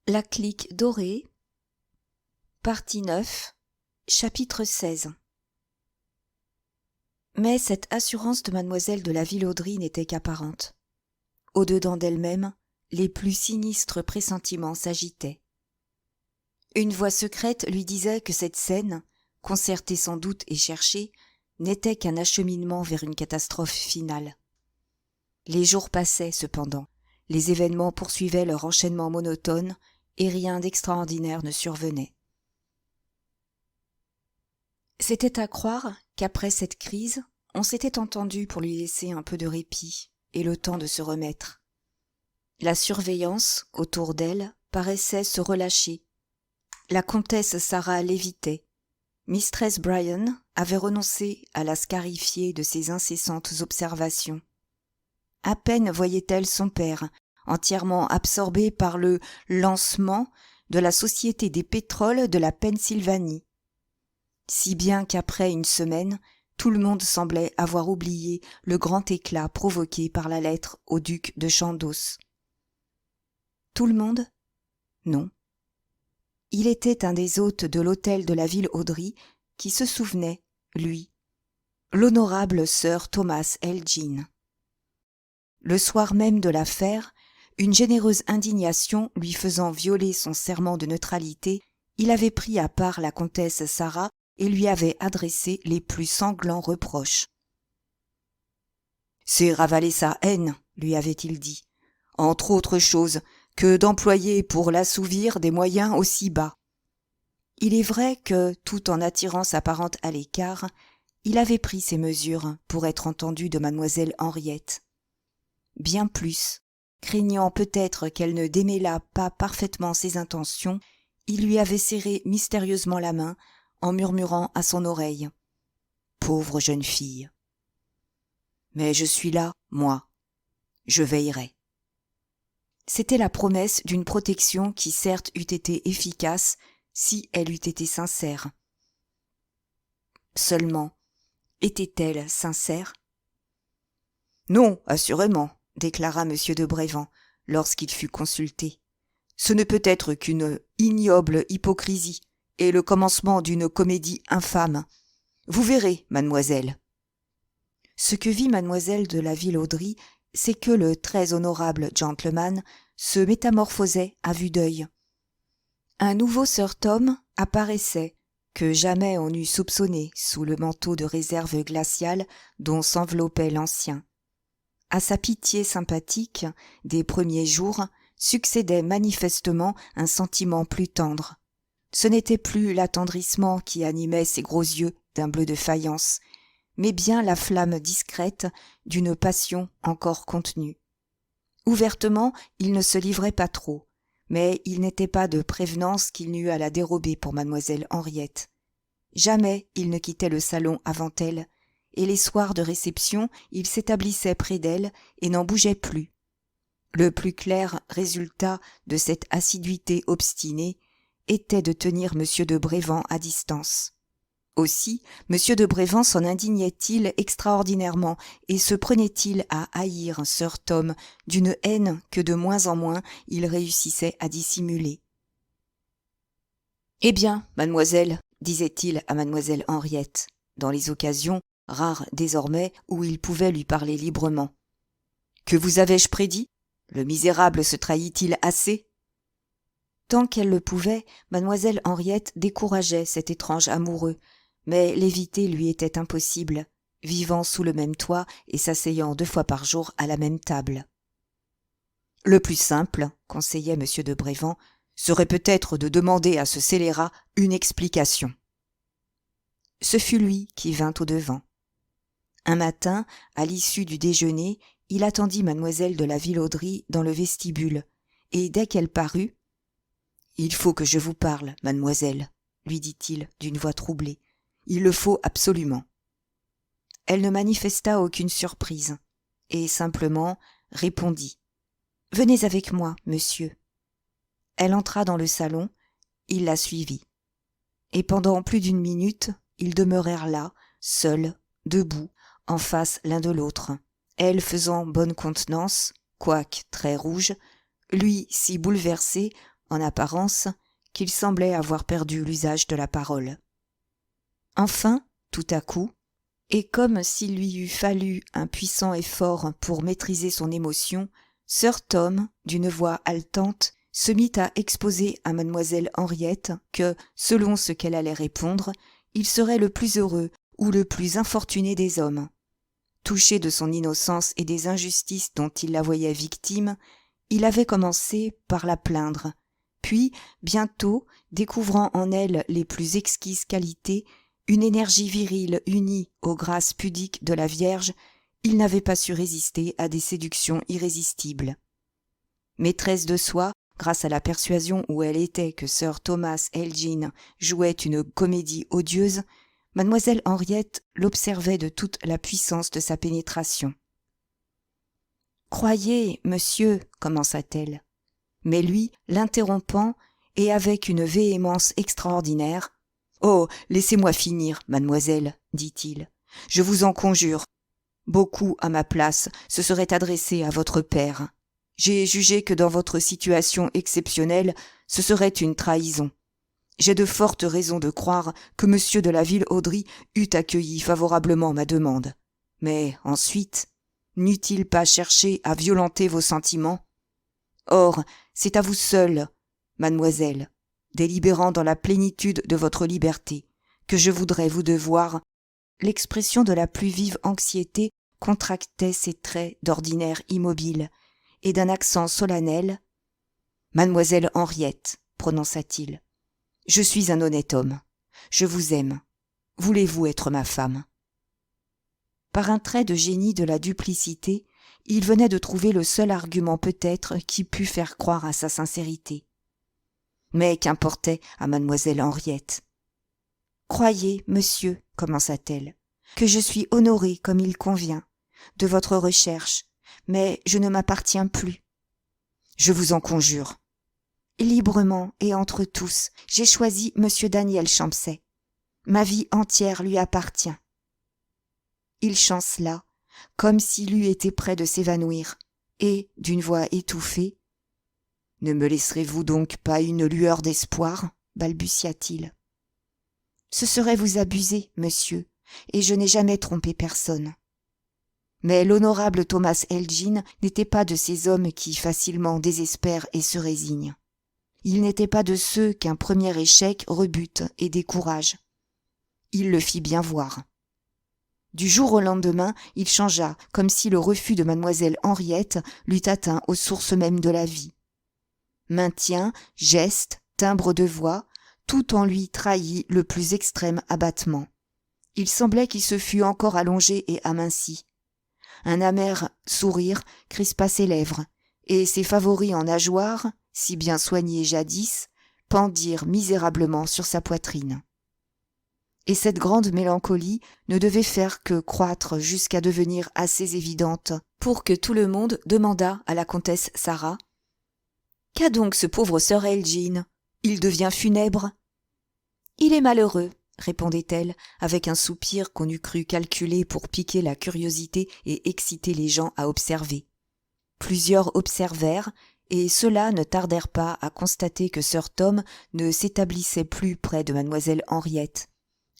La clique dorée, partie 9, chapitre 16. Mais cette assurance de mademoiselle de la Villauderie n'était qu'apparente. Au-dedans d'elle-même, les plus sinistres pressentiments s'agitaient. Une voix secrète lui disait que cette scène, concertée sans doute et cherchée, n'était qu'un acheminement vers une catastrophe finale. Les jours passaient cependant, les événements poursuivaient leur enchaînement monotone, et rien d'extraordinaire ne survenait. C'était à croire qu'après cette crise, on s'était entendu pour lui laisser un peu de répit et le temps de se remettre. La surveillance, autour d'elle, paraissait se relâcher. La comtesse Sarah l'évitait. Mistress Bryan avait renoncé à la scarifier de ses incessantes observations. À peine voyait-elle son père, entièrement absorbé par le lancement de la Société des pétroles de la Pennsylvanie. Si bien qu'après une semaine, tout le monde semblait avoir oublié le grand éclat provoqué par la lettre au duc de Chandos. Tout le monde ? Non. Il était un des hôtes de l'hôtel de la Villauderie qui se souvenait, lui, l'honorable sir Thomas Elgin. Le soir même de l'affaire, une généreuse indignation lui faisant violer son serment de neutralité, il avait pris à part la comtesse Sarah et lui avait adressé les plus sanglants reproches. « C'est ravaler sa haine, lui avait-il dit, entre autres choses, que d'employer pour l'assouvir des moyens aussi bas. Il est vrai que, tout en attirant sa parente à l'écart, il avait pris ses mesures pour être entendu de mademoiselle Henriette. Bien plus, craignant peut-être qu'elle ne démêlât pas parfaitement ses intentions, il lui avait serré mystérieusement la main en murmurant à son oreille : « Pauvre jeune fille ! Mais je suis là, moi. Je veillerai. » C'était la promesse d'une protection qui certes eût été efficace si elle eût été sincère. Seulement, était-elle sincère ? « Non, assurément, » déclara M. de Brévand lorsqu'il fut consulté. « Ce ne peut être qu'une ignoble hypocrisie et le commencement d'une comédie infâme. Vous verrez, mademoiselle. » Ce que vit mademoiselle de la Villauderie, c'est que le très honorable gentleman se métamorphosait à vue d'œil. Un nouveau Sir Tom apparaissait, que jamais on n'eût soupçonné sous le manteau de réserve glaciale dont s'enveloppait l'ancien. À sa pitié sympathique des premiers jours succédait manifestement un sentiment plus tendre. Ce n'était plus l'attendrissement qui animait ses gros yeux d'un bleu de faïence, mais bien la flamme discrète d'une passion encore contenue. Ouvertement, il ne se livrait pas trop, mais il n'était pas de prévenance qu'il n'eût à la dérober pour mademoiselle Henriette. Jamais il ne quittait le salon avant elle, et les soirs de réception, il s'établissait près d'elle et n'en bougeait plus. Le plus clair résultat de cette assiduité obstinée était de tenir M. de Brévand à distance. Aussi, M. de Brévand s'en indignait-il extraordinairement et se prenait-il à haïr sir Tom d'une haine que de moins en moins il réussissait à dissimuler. « Eh bien, mademoiselle, » disait-il à mademoiselle Henriette, dans les occasions, rares désormais, où il pouvait lui parler librement. « Que vous avais-je prédit ? Le misérable se trahit-il assez ?» Tant qu'elle le pouvait, mademoiselle Henriette décourageait cet étrange amoureux, mais l'éviter lui était impossible, vivant sous le même toit et s'asseyant 2 fois par jour à la même table. « Le plus simple, » conseillait M. de Brévand, « serait peut-être de demander à ce scélérat une explication. » Ce fut lui qui vint au-devant. Un matin, à l'issue du déjeuner, il attendit mademoiselle de la Villauderie dans le vestibule, et dès qu'elle parut, « Il faut que je vous parle, mademoiselle, » lui dit-il d'une voix troublée. « Il le faut absolument. » Elle ne manifesta aucune surprise, et simplement répondit : « Venez avec moi, monsieur. » Elle entra dans le salon, il la suivit. Et pendant plus d'1 minute, ils demeurèrent là, seuls, debout, en face l'un de l'autre, elle faisant bonne contenance, quoique très rouge, lui si bouleversé, en apparence, qu'il semblait avoir perdu l'usage de la parole. Enfin, tout à coup, et comme s'il lui eût fallu un puissant effort pour maîtriser son émotion, sir Tom, d'une voix haletante, se mit à exposer à mademoiselle Henriette que, selon ce qu'elle allait répondre, il serait le plus heureux ou le plus infortuné des hommes. Touché de son innocence et des injustices dont il la voyait victime, il avait commencé par la plaindre, puis, bientôt, découvrant en elle les plus exquises qualités, une énergie virile unie aux grâces pudiques de la Vierge, il n'avait pas su résister à des séductions irrésistibles. Maîtresse de soi, grâce à la persuasion où elle était que sir Thomas Elgin jouait une comédie odieuse, mademoiselle Henriette l'observait de toute la puissance de sa pénétration. « Croyez, monsieur, commença-t-elle, mais lui, l'interrompant, et avec une véhémence extraordinaire, « Oh, laissez-moi finir, mademoiselle, dit-il, je vous en conjure. Beaucoup, à ma place, se seraient adressés à votre père. J'ai jugé que dans votre situation exceptionnelle, ce serait une trahison. J'ai de fortes raisons de croire que monsieur de la Ville-Audry eût accueilli favorablement ma demande. Mais ensuite, n'eût-il pas cherché à violenter vos sentiments? Or, c'est à vous seule, mademoiselle, délibérant dans la plénitude de votre liberté, que je voudrais vous devoir. » L'expression de la plus vive anxiété contractait ses traits d'ordinaire immobiles, et d'un accent solennel, « Mademoiselle Henriette, prononça-t-il, je suis un honnête homme. Je vous aime. Voulez-vous être ma femme ?» Par un trait de génie de la duplicité, il venait de trouver le seul argument peut-être qui pût faire croire à sa sincérité. Mais qu'importait à mademoiselle Henriette? « Croyez, monsieur, commença-t-elle, que je suis honorée comme il convient de votre recherche, mais je ne m'appartiens plus. Je vous en conjure. Librement et entre tous, j'ai choisi monsieur Daniel Champcet. Ma vie entière lui appartient. » Il chancela, comme s'il eût été près de s'évanouir, et, d'une voix étouffée, « Ne me laisserez-vous donc pas une lueur d'espoir ?» balbutia-t-il. « Ce serait vous abuser, monsieur, et je n'ai jamais trompé personne. » Mais l'honorable Thomas Elgin n'était pas de ces hommes qui facilement désespèrent et se résignent. Il n'était pas de ceux qu'un premier échec rebute et décourage. Il le fit bien voir. Du jour au lendemain, il changea, comme si le refus de mademoiselle Henriette l'eût atteint aux sources mêmes de la vie. Maintien, geste, timbre de voix, tout en lui trahit le plus extrême abattement. Il semblait qu'il se fût encore allongé et aminci. Un amer sourire crispa ses lèvres, et ses favoris en nageoires, si bien soignés jadis, pendirent misérablement sur sa poitrine. Et cette grande mélancolie ne devait faire que croître jusqu'à devenir assez évidente pour que tout le monde demandât à la comtesse Sarah: « Qu'a donc ce pauvre sir Elgin? Il devient funèbre. »« Il est malheureux, » répondait-elle, avec un soupir qu'on eût cru calculé pour piquer la curiosité et exciter les gens à observer. Plusieurs observèrent, et ceux-là ne tardèrent pas à constater que sir Tom ne s'établissait plus près de mademoiselle Henriette,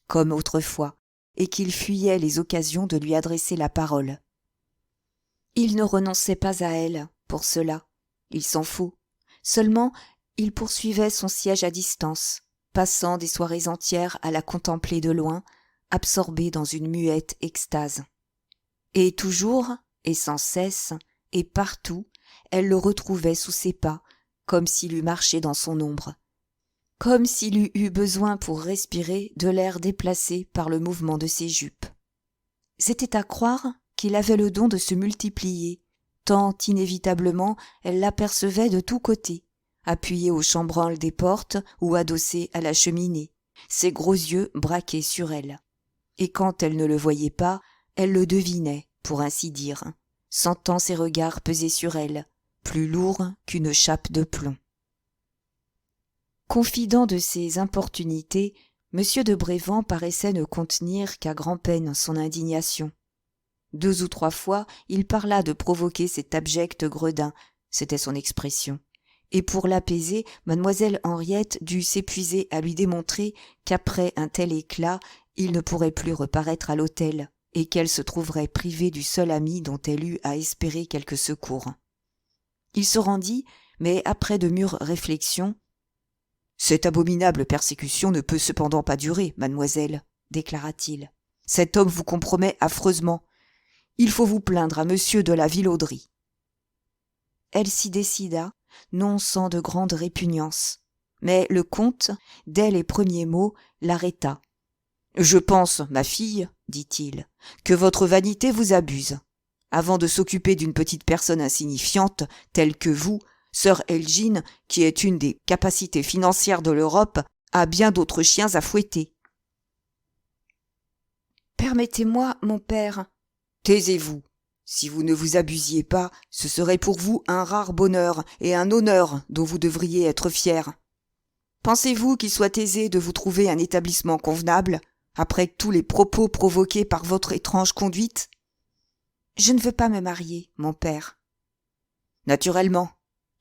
comme autrefois, et qu'il fuyait les occasions de lui adresser la parole. Il ne renonçait pas à elle, pour cela, il s'en faut. Seulement, il poursuivait son siège à distance, passant des soirées entières à la contempler de loin, absorbé dans une muette extase. Et toujours, et sans cesse, et partout, elle le retrouvait sous ses pas, comme s'il eût marché dans son ombre, comme s'il eût eu besoin pour respirer de l'air déplacé par le mouvement de ses jupes. C'était à croire qu'il avait le don de se multiplier, tant inévitablement elle l'apercevait de tous côtés, appuyé au chambranle des portes ou adossé à la cheminée, ses gros yeux braqués sur elle. Et quand elle ne le voyait pas, elle le devinait, pour ainsi dire, sentant ses regards peser sur elle, plus lourds qu'une chape de plomb. Confident de ses importunités, M. de Brévand paraissait ne contenir qu'à grand-peine son indignation. 2 ou 3 fois, il parla de provoquer cet abject gredin, c'était son expression, et pour l'apaiser, mademoiselle Henriette dut s'épuiser à lui démontrer qu'après un tel éclat, il ne pourrait plus reparaître à l'hôtel, et qu'elle se trouverait privée du seul ami dont elle eût à espérer quelque secours. Il se rendit, mais après de mûres réflexions, « Cette abominable persécution ne peut cependant pas durer, mademoiselle, déclara-t-il. Cet homme vous compromet affreusement. Il faut vous plaindre à monsieur de la Vilauderie. » Elle s'y décida, non sans de grandes répugnances. Mais le comte, dès les premiers mots, l'arrêta. « Je pense, ma fille, dit-il, que votre vanité vous abuse. Avant de s'occuper d'une petite personne insignifiante, telle que vous, sœur Elgin, qui est une des capacités financières de l'Europe, a bien d'autres chiens à fouetter. »« Permettez-moi, mon père. »« Taisez-vous. Si vous ne vous abusiez pas, ce serait pour vous un rare bonheur et un honneur dont vous devriez être fier. Pensez-vous qu'il soit aisé de vous trouver un établissement convenable, après tous les propos provoqués par votre étrange conduite ? » ?»« Je ne veux pas me marier, mon père. »« Naturellement.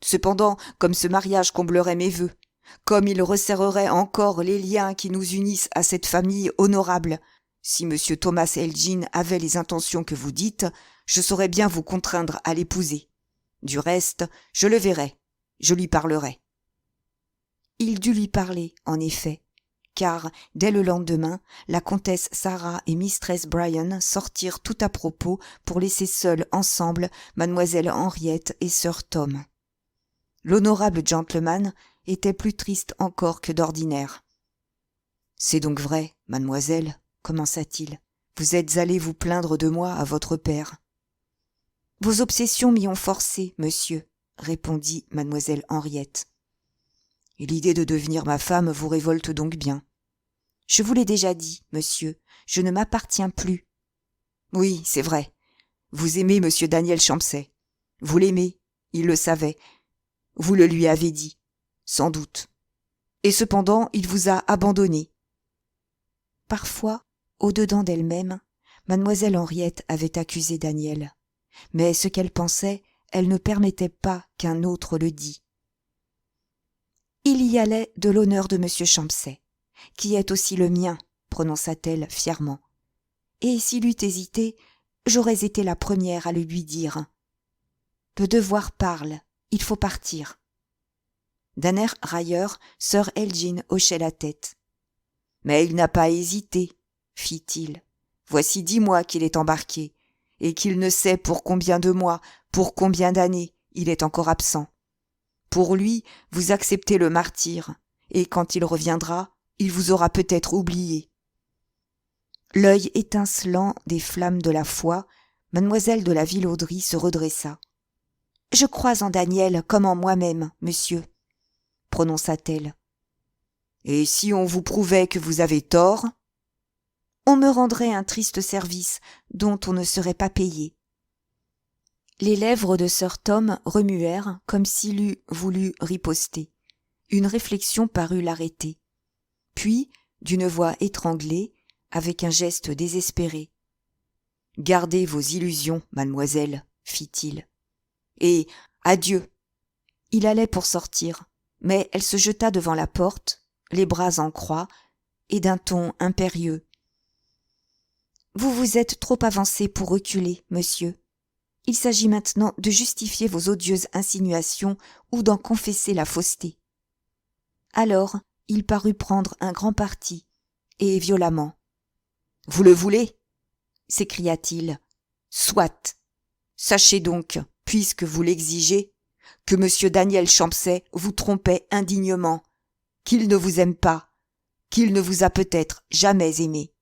Cependant, comme ce mariage comblerait mes vœux, comme il resserrerait encore les liens qui nous unissent à cette famille honorable, si M. Thomas Elgin avait les intentions que vous dites, je saurais bien vous contraindre à l'épouser. Du reste, je le verrai, je lui parlerai. » Il dut lui parler, en effet, car, dès le lendemain, la comtesse Sarah et mistress Bryan sortirent tout à propos pour laisser seules ensemble mademoiselle Henriette et sir Tom. L'honorable gentleman était plus triste encore que d'ordinaire. « C'est donc vrai, mademoiselle, commença-t-il, vous êtes allée vous plaindre de moi à votre père. »« Vos obsessions m'y ont forcé, monsieur, » répondit mademoiselle Henriette. « Et l'idée de devenir ma femme vous révolte donc bien. »« Je vous l'ai déjà dit, monsieur, je ne m'appartiens plus. »« Oui, c'est vrai. Vous aimez monsieur Daniel Champsay. Vous l'aimez, il le savait. Vous le lui avez dit, sans doute. Et cependant, il vous a abandonné. » Parfois, au-dedans d'elle-même, mademoiselle Henriette avait accusé Daniel. Mais ce qu'elle pensait, elle ne permettait pas qu'un autre le dît. « Il y allait de l'honneur de monsieur Champsay, qui est aussi le mien, prononça-t-elle fièrement. Et s'il eût hésité, j'aurais été la première à le lui dire. Le devoir parle, il faut partir. » D'un air railleur, sir Elgin hochait la tête. « Mais il n'a pas hésité, fit-il. Voici 10 mois qu'il est embarqué, et qu'il ne sait pour combien de mois, pour combien d'années il est encore absent. Pour lui, vous acceptez le martyre, et quand il reviendra, il vous aura peut-être oublié. » L'œil étincelant des flammes de la foi, mademoiselle de la Vilauderie se redressa. « Je crois en Daniel comme en moi-même, monsieur, » prononça-t-elle. « Et si on vous prouvait que vous avez tort ? » ?»« On me rendrait un triste service dont on ne serait pas payé. » Les lèvres de sir Tom remuèrent comme s'il eût voulu riposter. Une réflexion parut l'arrêter. Puis, d'une voix étranglée, avec un geste désespéré, « Gardez vos illusions, mademoiselle, fit-il. Et adieu. » Il allait pour sortir, mais elle se jeta devant la porte, les bras en croix, et d'un ton impérieux. « Vous vous êtes trop avancé pour reculer, monsieur. Il s'agit maintenant de justifier vos odieuses insinuations ou d'en confesser la fausseté. » Alors, il parut prendre un grand parti, et violemment. « Vous le voulez ?» s'écria-t-il. « Soit. Sachez donc, puisque vous l'exigez, que monsieur Daniel Champsay vous trompait indignement, qu'il ne vous aime pas, qu'il ne vous a peut-être jamais aimé. »«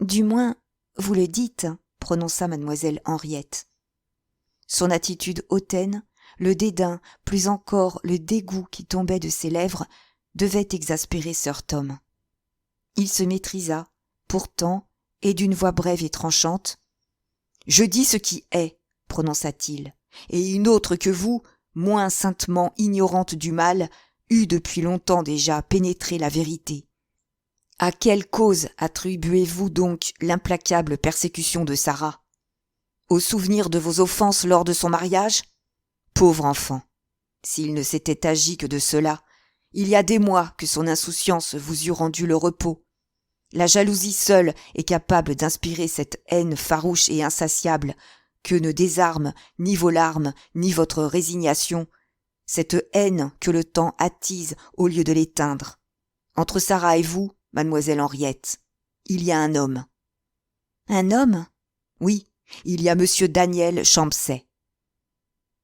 Du moins, vous le dites, » prononça mademoiselle Henriette. Son attitude hautaine, le dédain, plus encore le dégoût qui tombait de ses lèvres, devaient exaspérer sir Tom. Il se maîtrisa, pourtant, et d'une voix brève et tranchante. « Je dis ce qui est, » prononça-t-il, « et une autre que vous, moins saintement ignorante du mal, eût depuis longtemps déjà pénétré la vérité. À quelle cause attribuez-vous donc l'implacable persécution de Sarah ? Au souvenir de vos offenses lors de son mariage ? Pauvre enfant ! S'il ne s'était agi que de cela, il y a des mois que son insouciance vous eût rendu le repos. La jalousie seule est capable d'inspirer cette haine farouche et insatiable que ne désarment ni vos larmes ni votre résignation, cette haine que le temps attise au lieu de l'éteindre. Entre Sarah et vous, mademoiselle Henriette, il y a un homme. Un homme ? Oui, il y a monsieur Daniel Champcet.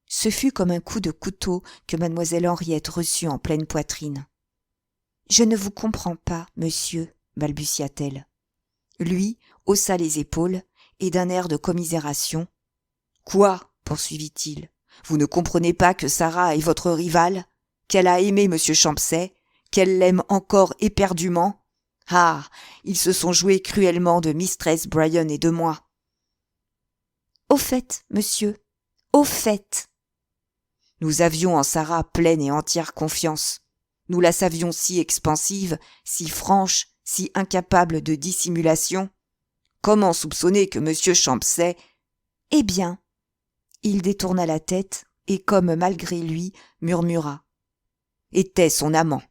Ce fut comme un coup de couteau que mademoiselle Henriette reçut en pleine poitrine. Je ne vous comprends pas, monsieur, balbutia-t-elle. Lui haussa les épaules et d'un air de commisération. Quoi ? Poursuivit-il. Vous ne comprenez pas que Sarah est votre rivale, qu'elle a aimé monsieur Champcet, qu'elle l'aime encore éperdument ? Ah, ils se sont joués cruellement de Mistress Bryan et de moi. Au fait, monsieur, au fait. Nous avions en Sarah pleine et entière confiance. Nous la savions si expansive, si franche, si incapable de dissimulation. Comment soupçonner que monsieur Champcet... Eh bien, il détourna la tête et, comme malgré lui, murmura. Était son amant.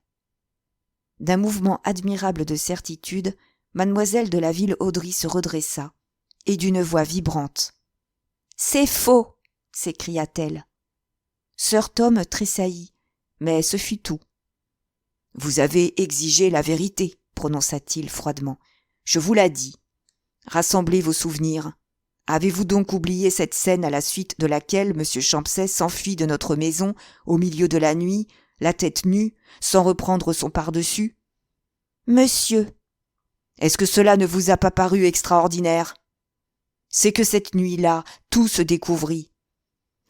D'un mouvement admirable de certitude, mademoiselle de la Ville-Audry se redressa, et d'une voix vibrante. « C'est faux !» s'écria-t-elle. Sir Tom tressaillit, mais ce fut tout. « Vous avez exigé la vérité, » prononça-t-il froidement. « Je vous l'ai dit. Rassemblez vos souvenirs. Avez-vous donc oublié cette scène à la suite de laquelle M. Champcet s'enfuit de notre maison au milieu de la nuit, la tête nue, sans reprendre son pardessus ? Monsieur, est-ce que cela ne vous a pas paru extraordinaire ? C'est que cette nuit-là, tout se découvrit.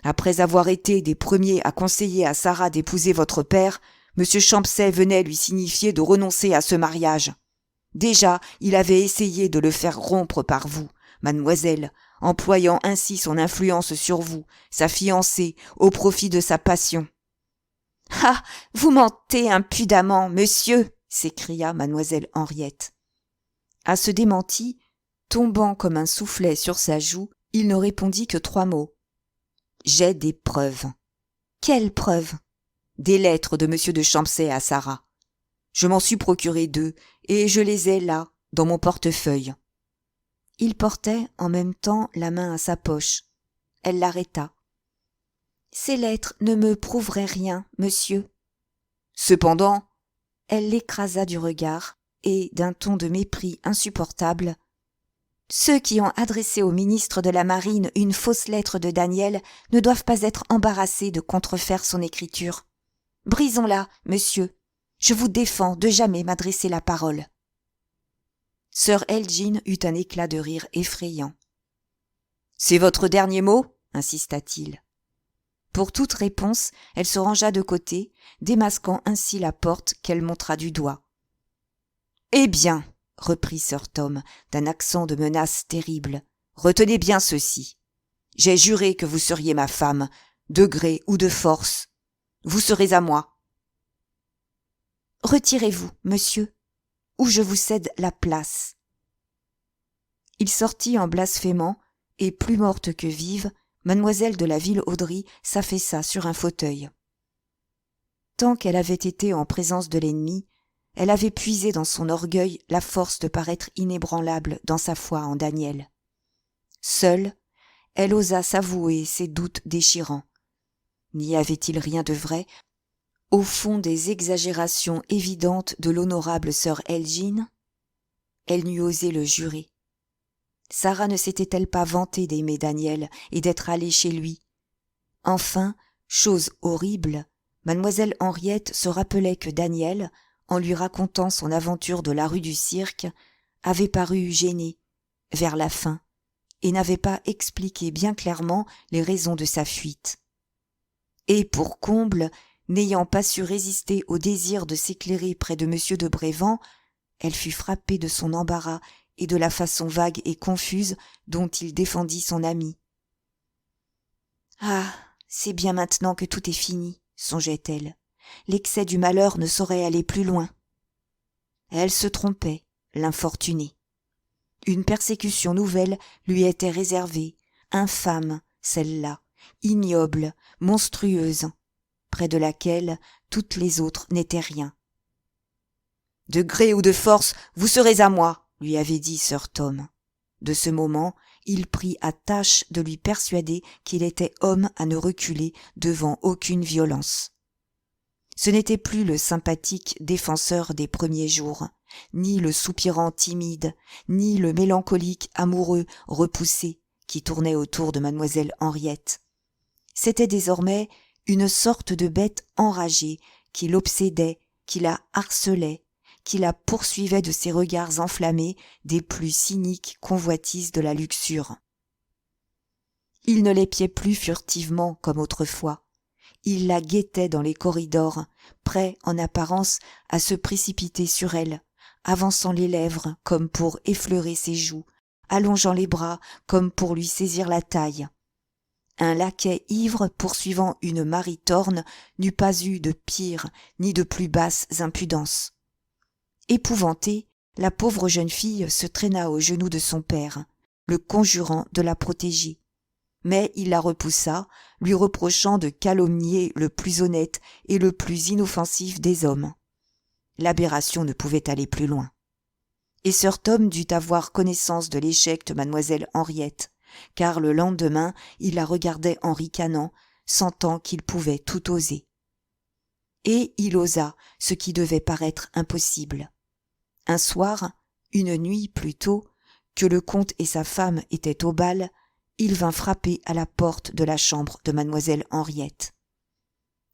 Après avoir été des premiers à conseiller à Sarah d'épouser votre père, M. Champcet venait lui signifier de renoncer à ce mariage. Déjà, il avait essayé de le faire rompre par vous, mademoiselle, employant ainsi son influence sur vous, sa fiancée, au profit de sa passion. « Ah, vous mentez impudemment, monsieur !» s'écria mademoiselle Henriette. À ce démenti, tombant comme un soufflet sur sa joue, il ne répondit que 3 mots. « J'ai des preuves. » « Quelles preuves ?»« Des lettres de monsieur de Champcet à Sarah. Je m'en suis procuré 2, et je les ai là, dans mon portefeuille. » Il portait en même temps la main à sa poche. Elle l'arrêta. « Ces lettres ne me prouveraient rien, monsieur. » Cependant, elle l'écrasa du regard, et d'un ton de mépris insupportable, « Ceux qui ont adressé au ministre de la Marine une fausse lettre de Daniel ne doivent pas être embarrassés de contrefaire son écriture. Brisons-la, monsieur. Je vous défends de jamais m'adresser la parole. » Sir Elgin eut un éclat de rire effrayant. « C'est votre dernier mot ?» insista-t-il. Pour toute réponse, elle se rangea de côté, démasquant ainsi la porte qu'elle montra du doigt. « Eh bien, » reprit Sir Tom, d'un accent de menace terrible, « retenez bien ceci. J'ai juré que vous seriez ma femme, de gré ou de force. Vous serez à moi. »« Retirez-vous, monsieur, ou je vous cède la place. » Il sortit en blasphémant, et plus morte que vive, mademoiselle de la Ville-Audry s'affaissa sur un fauteuil. Tant qu'elle avait été en présence de l'ennemi, elle avait puisé dans son orgueil la force de paraître inébranlable dans sa foi en Daniel. Seule, elle osa s'avouer ses doutes déchirants. N'y avait-il rien de vrai au fond des exagérations évidentes de l'honorable sœur Elgin ? Elle n'eût osé le jurer. Sarah ne s'était-elle pas vantée d'aimer Daniel et d'être allée chez lui ? Enfin, chose horrible, mademoiselle Henriette se rappelait que Daniel, en lui racontant son aventure de la rue du Cirque, avait paru gêné, vers la fin, et n'avait pas expliqué bien clairement les raisons de sa fuite. Et pour comble, n'ayant pas su résister au désir de s'éclairer près de monsieur de Brévent, elle fut frappée de son embarras et de la façon vague et confuse dont il défendit son ami. « Ah, c'est bien maintenant que tout est fini, » songeait-elle. « L'excès du malheur ne saurait aller plus loin. » Elle se trompait, l'infortunée. Une persécution nouvelle lui était réservée, infâme, celle-là, ignoble, monstrueuse. près de laquelle toutes les autres n'étaient rien. « De gré ou de force, vous serez à moi, lui avait dit Sir Tom. De ce moment, il prit à tâche de lui persuader qu'il était homme à ne reculer devant aucune violence. Ce n'était plus le sympathique défenseur des premiers jours, ni le soupirant timide, ni le mélancolique amoureux repoussé qui tournait autour de mademoiselle Henriette. C'était désormais une sorte de bête enragée qui l'obsédait, qui la harcelait, qui la poursuivait de ses regards enflammés des plus cyniques convoitises de la luxure. Il ne l'épiait plus furtivement comme autrefois. Il la guettait dans les corridors, prêt en apparence à se précipiter sur elle, avançant les lèvres comme pour effleurer ses joues, allongeant les bras comme pour lui saisir la taille. Un laquais ivre poursuivant une Maritorne n'eût pas eu de pire ni de plus basses impudences. Épouvantée, la pauvre jeune fille se traîna aux genoux de son père, le conjurant de la protéger. Mais il la repoussa, lui reprochant de calomnier le plus honnête et le plus inoffensif des hommes. L'aberration ne pouvait aller plus loin. Et Sir Tom dut avoir connaissance de l'échec de mademoiselle Henriette, car le lendemain il la regardait en ricanant, sentant qu'il pouvait tout oser. Et il osa ce qui devait paraître impossible. Un soir, une nuit plutôt, que le comte et sa femme étaient au bal, il vint frapper à la porte de la chambre de mademoiselle Henriette.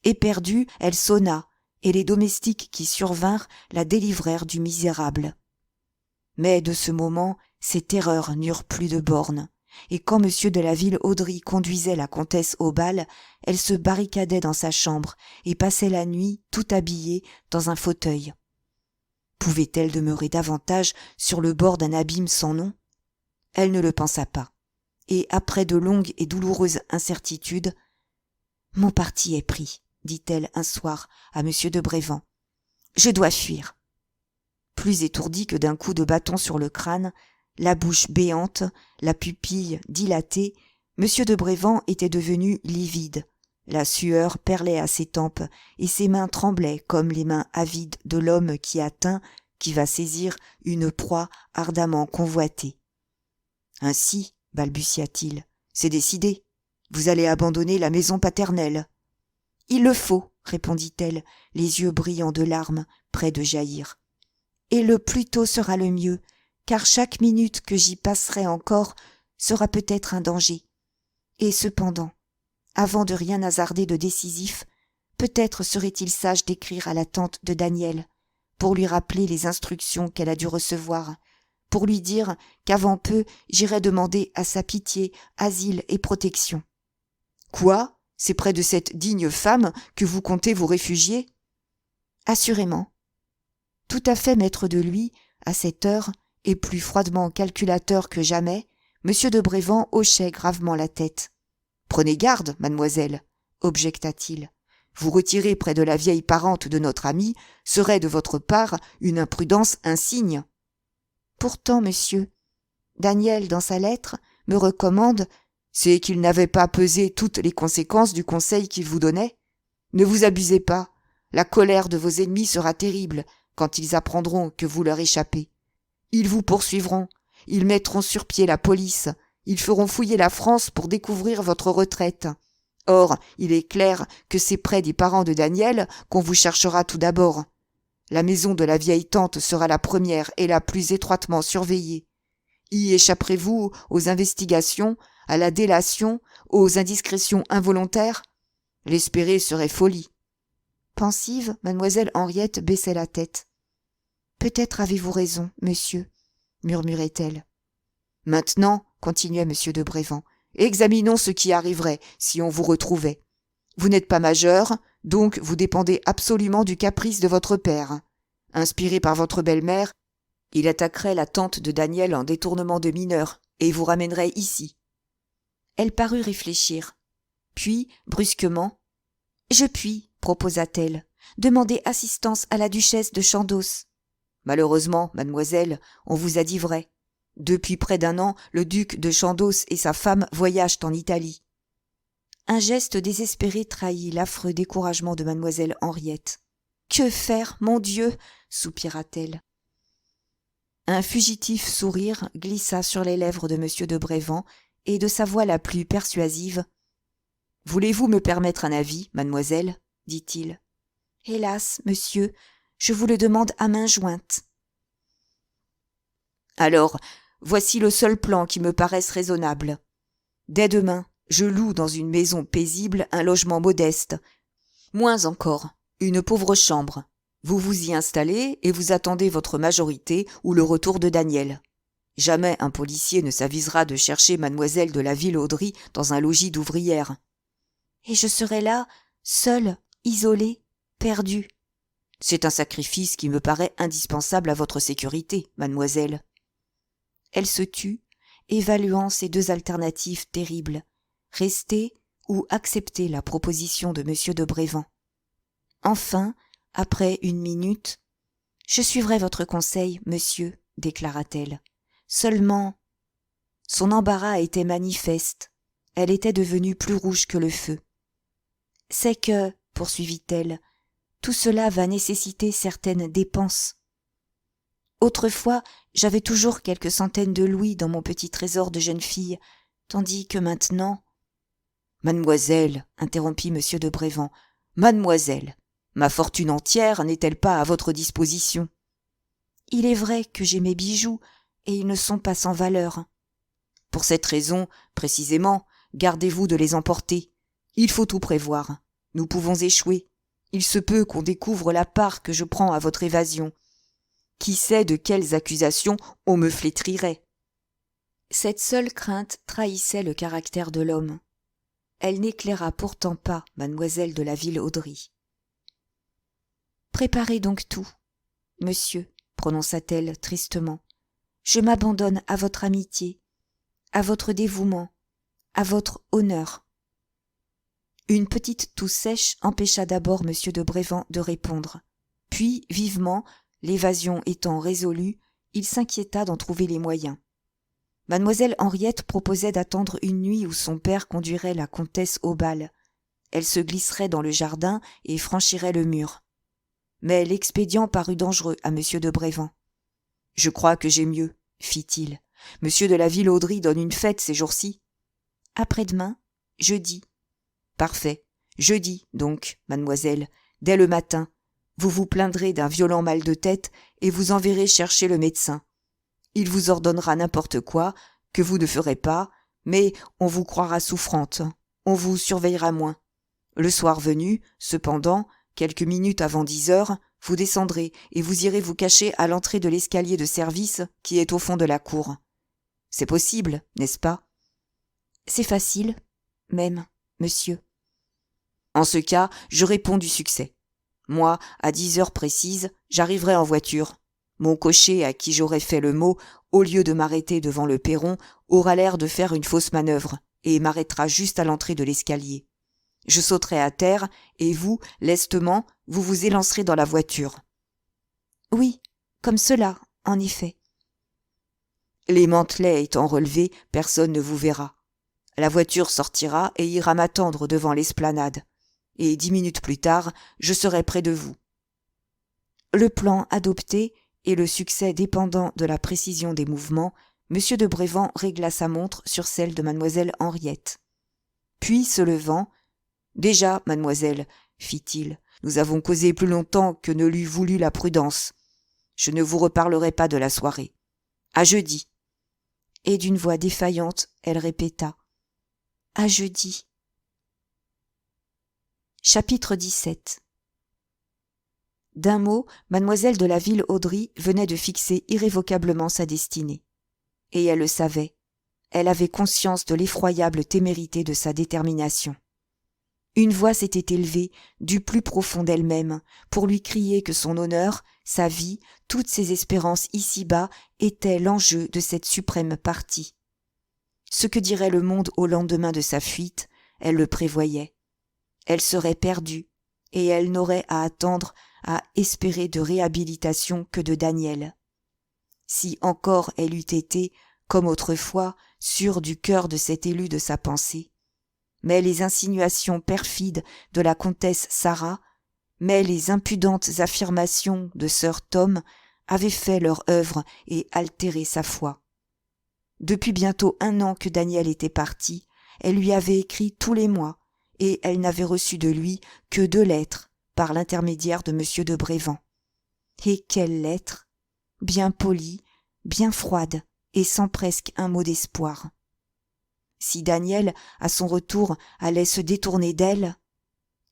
Éperdue, elle sonna, et les domestiques qui survinrent la délivrèrent du misérable. Mais de ce moment, ses terreurs n'eurent plus de bornes, et quand M. de la Ville-Audry conduisait la comtesse au bal, elle se barricadait dans sa chambre et passait la nuit tout habillée dans un fauteuil. Pouvait-elle demeurer davantage sur le bord d'un abîme sans nom ? Elle ne le pensa pas, et après de longues et douloureuses incertitudes, « Mon parti est pris », dit-elle un soir à M. de Brévan. « Je dois fuir. » Plus étourdie que d'un coup de bâton sur le crâne, la bouche béante, la pupille dilatée, M. de Brévan était devenu livide. La sueur perlait à ses tempes et ses mains tremblaient comme les mains avides de l'homme qui atteint, qui va saisir une proie ardemment convoitée. « Ainsi, balbutia-t-il, c'est décidé. Vous allez abandonner la maison paternelle. »« Il le faut, » répondit-elle, les yeux brillants de larmes, près de jaillir. « Et le plus tôt sera le mieux, car chaque minute que j'y passerai encore sera peut-être un danger. Et cependant, avant de rien hasarder de décisif, peut-être serait-il sage d'écrire à la tante de Daniel, pour lui rappeler les instructions qu'elle a dû recevoir, pour lui dire qu'avant peu j'irai demander à sa pitié asile et protection. »« Quoi ? C'est près de cette digne femme que vous comptez vous réfugier ? » ?»« Assurément. » Tout à fait maître de lui, à cette heure, et plus froidement calculateur que jamais, M. de Brévan hochait gravement la tête. « Prenez garde, mademoiselle, » objecta-t-il. « Vous retirer près de la vieille parente de notre ami serait de votre part une imprudence insigne. »« Pourtant, monsieur, Daniel, dans sa lettre, me recommande, c'est qu'il n'avait pas pesé toutes les conséquences du conseil qu'il vous donnait. Ne vous abusez pas, la colère de vos ennemis sera terrible quand ils apprendront que vous leur échappez. Ils vous poursuivront, ils mettront sur pied la police, ils feront fouiller la France pour découvrir votre retraite. Or, il est clair que c'est près des parents de Daniel qu'on vous cherchera tout d'abord. La maison de la vieille tante sera la première et la plus étroitement surveillée. Y échapperez-vous aux investigations, à la délation, aux indiscrétions involontaires ? L'espérer serait folie. » Pensive, mademoiselle Henriette baissait la tête. « Peut-être avez-vous raison, monsieur, » murmurait-elle. « Maintenant, » continuait M. de Brévan, « examinons ce qui arriverait si on vous retrouvait. Vous n'êtes pas majeur, donc vous dépendez absolument du caprice de votre père. Inspiré par votre belle-mère, il attaquerait la tante de Daniel en détournement de mineur et vous ramènerait ici. » Elle parut réfléchir. Puis, brusquement, « Je puis, » proposa-t-elle, « demander assistance à la duchesse de Chandos. » Malheureusement, mademoiselle, on vous a dit vrai. Depuis près d'1 an, le duc de Chandos et sa femme voyagent en Italie. « Un geste désespéré trahit l'affreux découragement de mademoiselle Henriette. « Que faire, mon Dieu » soupira-t-elle. Un fugitif sourire glissa sur les lèvres de M. de Brévand, et de sa voix la plus persuasive, « Voulez-vous me permettre un avis, mademoiselle » dit-il. « Hélas, monsieur, je vous le demande à main jointe. »« Alors, voici le seul plan qui me paraisse raisonnable. Dès demain, je loue dans une maison paisible un logement modeste. Moins encore, une pauvre chambre. Vous vous y installez et vous attendez votre majorité ou le retour de Daniel. Jamais un policier ne s'avisera de chercher mademoiselle de la Ville-Audry dans un logis d'ouvrière. Et je serai là, seule, isolée, perdue. C'est un sacrifice qui me paraît indispensable à votre sécurité, mademoiselle. » Elle se tut, évaluant ces deux alternatives terribles, rester ou accepter la proposition de M. de Brévand. Enfin, après une minute, « Je suivrai votre conseil, monsieur, » déclara-t-elle. Seulement, son embarras était manifeste. Elle était devenue plus rouge que le feu. « C'est que, » poursuivit-elle, « tout cela va nécessiter certaines dépenses. Autrefois, j'avais toujours quelques centaines de louis dans mon petit trésor de jeune fille, tandis que maintenant... » « Mademoiselle, » interrompit M. de Brévand, « mademoiselle, ma fortune entière n'est-elle pas à votre disposition ? » « Il est vrai que j'ai mes bijoux, et ils ne sont pas sans valeur. »« Pour cette raison, précisément, gardez-vous de les emporter. Il faut tout prévoir. Nous pouvons échouer. Il se peut qu'on découvre la part que je prends à votre évasion. Qui sait de quelles accusations on me flétrirait ?» Cette seule crainte trahissait le caractère de l'homme. Elle n'éclaira pourtant pas mademoiselle de la Ville-Audry. « Préparez donc tout, monsieur, » prononça-t-elle tristement. « Je m'abandonne à votre amitié, à votre dévouement, à votre honneur. » Une petite toux sèche empêcha d'abord M. de Brévand de répondre. Puis, vivement, l'évasion étant résolue, il s'inquiéta d'en trouver les moyens. Mademoiselle Henriette proposait d'attendre une nuit où son père conduirait la comtesse au bal. Elle se glisserait dans le jardin et franchirait le mur. Mais l'expédient parut dangereux à M. de Brévand. « Je crois que j'ai mieux, » fit-il. « Monsieur de la Ville-Audry donne une fête ces jours-ci. »« Après-demain, jeudi. »« Parfait. Jeudi, donc, mademoiselle, dès le matin. Vous vous plaindrez d'un violent mal de tête et vous enverrez chercher le médecin. Il vous ordonnera n'importe quoi, que vous ne ferez pas, mais on vous croira souffrante. On vous surveillera moins. Le soir venu, cependant, quelques minutes avant 10 heures, vous descendrez et vous irez vous cacher à l'entrée de l'escalier de service qui est au fond de la cour. C'est possible, n'est-ce pas ? C'est facile, même, monsieur. En ce cas, je réponds du succès. Moi, à 10 heures précises, j'arriverai en voiture. Mon cocher, à qui j'aurai fait le mot, au lieu de m'arrêter devant le perron, aura l'air de faire une fausse manœuvre et m'arrêtera juste à l'entrée de l'escalier. Je sauterai à terre et vous, lestement, vous vous élancerez dans la voiture. Oui, comme cela, en effet. Les mantelets étant relevés, personne ne vous verra. La voiture sortira et ira m'attendre devant l'esplanade. Et 10 minutes plus tard, je serai près de vous. Le plan adopté et le succès dépendant de la précision des mouvements, M. de Brévand régla sa montre sur celle de mademoiselle Henriette. Puis, se levant, « Déjà, mademoiselle, fit-il, nous avons causé plus longtemps que ne l'eût voulu la prudence. Je ne vous reparlerai pas de la soirée. À jeudi. » Et d'une voix défaillante, elle répéta, « À jeudi. » Chapitre 17. D'un mot, mademoiselle de la Ville-Audry venait de fixer irrévocablement sa destinée. Et elle le savait. Elle avait conscience de l'effroyable témérité de sa détermination. Une voix s'était élevée du plus profond d'elle-même pour lui crier que son honneur, sa vie, toutes ses espérances ici-bas étaient l'enjeu de cette suprême partie. Ce que dirait le monde au lendemain de sa fuite, elle le prévoyait. Elle serait perdue, et elle n'aurait à attendre, à espérer de réhabilitation que de Daniel. Si encore elle eût été, comme autrefois, sûre du cœur de cet élu de sa pensée. mais les insinuations perfides de la comtesse Sarah, mais les impudentes affirmations de sir Tom avaient fait leur œuvre et altéré sa foi. Depuis bientôt 1 an que Daniel était parti, elle lui avait écrit tous les mois, et elle n'avait reçu de lui que 2 lettres par l'intermédiaire de M. de Brévan. Et quelles lettres! Bien polies, bien froides, et sans presque un mot d'espoir. Si Daniel, à son retour, allait se détourner d'elle,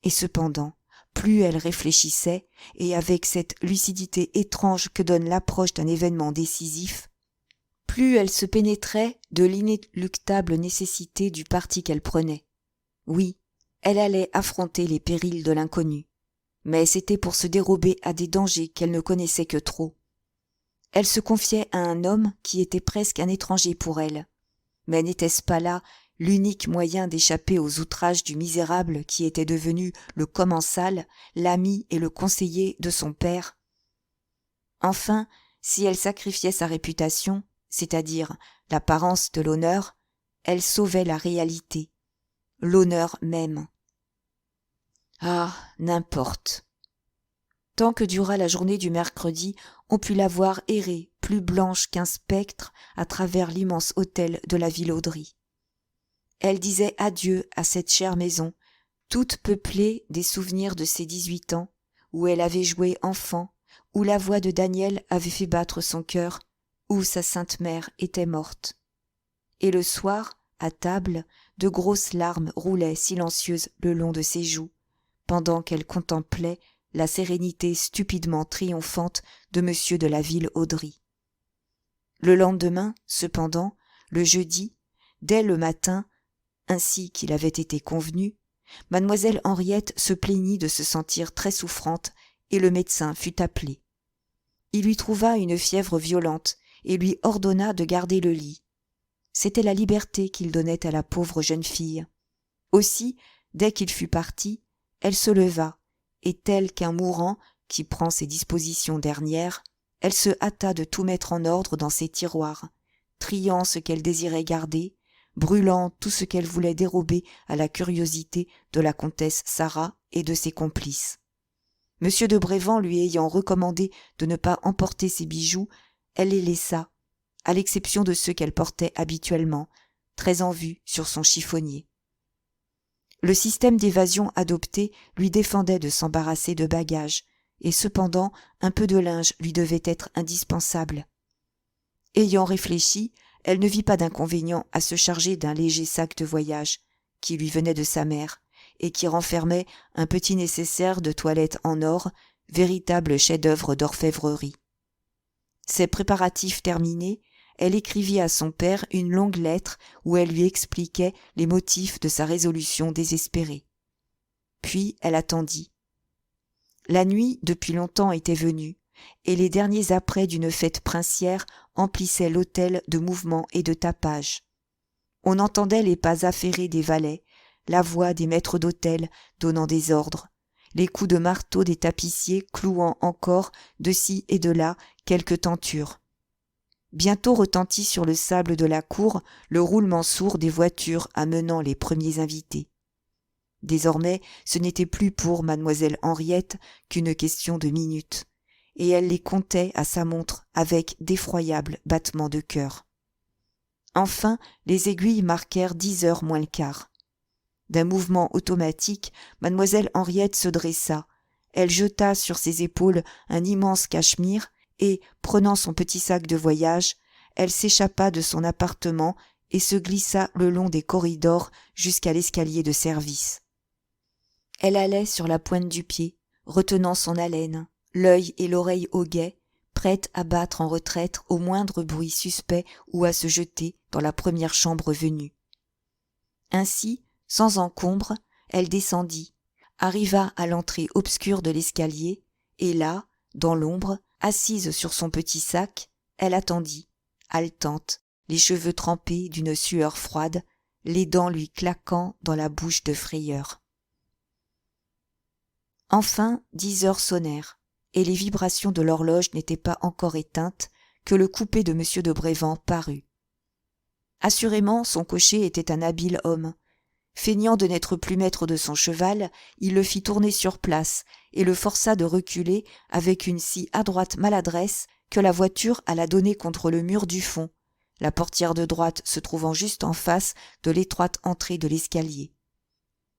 et cependant, plus elle réfléchissait, et avec cette lucidité étrange que donne l'approche d'un événement décisif, plus elle se pénétrait de l'inéluctable nécessité du parti qu'elle prenait. Oui, elle allait affronter les périls de l'inconnu, mais c'était pour se dérober à des dangers qu'elle ne connaissait que trop. Elle se confiait à un homme qui était presque un étranger pour elle, mais n'était-ce pas là l'unique moyen d'échapper aux outrages du misérable qui était devenu le commensal, l'ami et le conseiller de son père? Enfin, si elle sacrifiait sa réputation, c'est-à-dire l'apparence de l'honneur, elle sauvait la réalité, l'honneur même. Ah, n'importe. Tant que dura la journée du mercredi, on put la voir errer, plus blanche qu'un spectre, à travers l'immense hôtel de la Vilauderie. Elle disait adieu à cette chère maison, toute peuplée des souvenirs de ses 18 ans, où elle avait joué enfant, où la voix de Daniel avait fait battre son cœur, où sa sainte mère était morte. Et le soir, à table, de grosses larmes roulaient silencieuses le long de ses joues, pendant qu'elle contemplait la sérénité stupidement triomphante de M. de la Vilauderie. Le lendemain, cependant, le jeudi, dès le matin, ainsi qu'il avait été convenu, mademoiselle Henriette se plaignit de se sentir très souffrante et le médecin fut appelé. Il lui trouva une fièvre violente et lui ordonna de garder le lit. C'était la liberté qu'il donnait à la pauvre jeune fille. Aussi, dès qu'il fut parti, elle se leva, et tel qu'un mourant qui prend ses dispositions dernières, elle se hâta de tout mettre en ordre dans ses tiroirs, triant ce qu'elle désirait garder, brûlant tout ce qu'elle voulait dérober à la curiosité de la comtesse Sarah et de ses complices. M. de Brévan lui ayant recommandé de ne pas emporter ses bijoux, elle les laissa, à l'exception de ceux qu'elle portait habituellement, très en vue sur son chiffonnier. Le système d'évasion adopté lui défendait de s'embarrasser de bagages, et cependant un peu de linge lui devait être indispensable. Ayant réfléchi, elle ne vit pas d'inconvénient à se charger d'un léger sac de voyage, qui lui venait de sa mère, et qui renfermait un petit nécessaire de toilette en or, véritable chef-d'œuvre d'orfèvrerie. Ces préparatifs terminés, elle écrivit à son père une longue lettre où elle lui expliquait les motifs de sa résolution désespérée. Puis elle attendit. La nuit, depuis longtemps, était venue, et les derniers apprêts d'une fête princière emplissaient l'hôtel de mouvements et de tapage. On entendait les pas affairés des valets, la voix des maîtres d'hôtel donnant des ordres, les coups de marteau des tapissiers clouant encore de ci et de là quelques tentures. Bientôt retentit sur le sable de la cour le roulement sourd des voitures amenant les premiers invités. Désormais, ce n'était plus pour mademoiselle Henriette qu'une question de minutes, et elle les comptait à sa montre avec d'effroyables battements de cœur. Enfin, les aiguilles marquèrent 10 heures moins le quart. D'un mouvement automatique, mademoiselle Henriette se dressa, elle jeta sur ses épaules un immense cachemire et, prenant son petit sac de voyage, elle s'échappa de son appartement et se glissa le long des corridors jusqu'à l'escalier de service. Elle allait sur la pointe du pied, retenant son haleine, l'œil et l'oreille au guet, prête à battre en retraite au moindre bruit suspect ou à se jeter dans la première chambre venue. Ainsi, sans encombre, elle descendit, arriva à l'entrée obscure de l'escalier, et là, dans l'ombre, assise sur son petit sac, elle attendit, haletante, les cheveux trempés d'une sueur froide, les dents lui claquant dans la bouche de frayeur. Enfin 10 heures sonnèrent, et les vibrations de l'horloge n'étaient pas encore éteintes que le coupé de M. de Brévan parut. Assurément, son cocher était un habile homme, Feignant de n'être plus maître de son cheval, il le fit tourner sur place et le força de reculer avec une si adroite maladresse que la voiture alla donner contre le mur du fond, la portière de droite se trouvant juste en face de l'étroite entrée de l'escalier.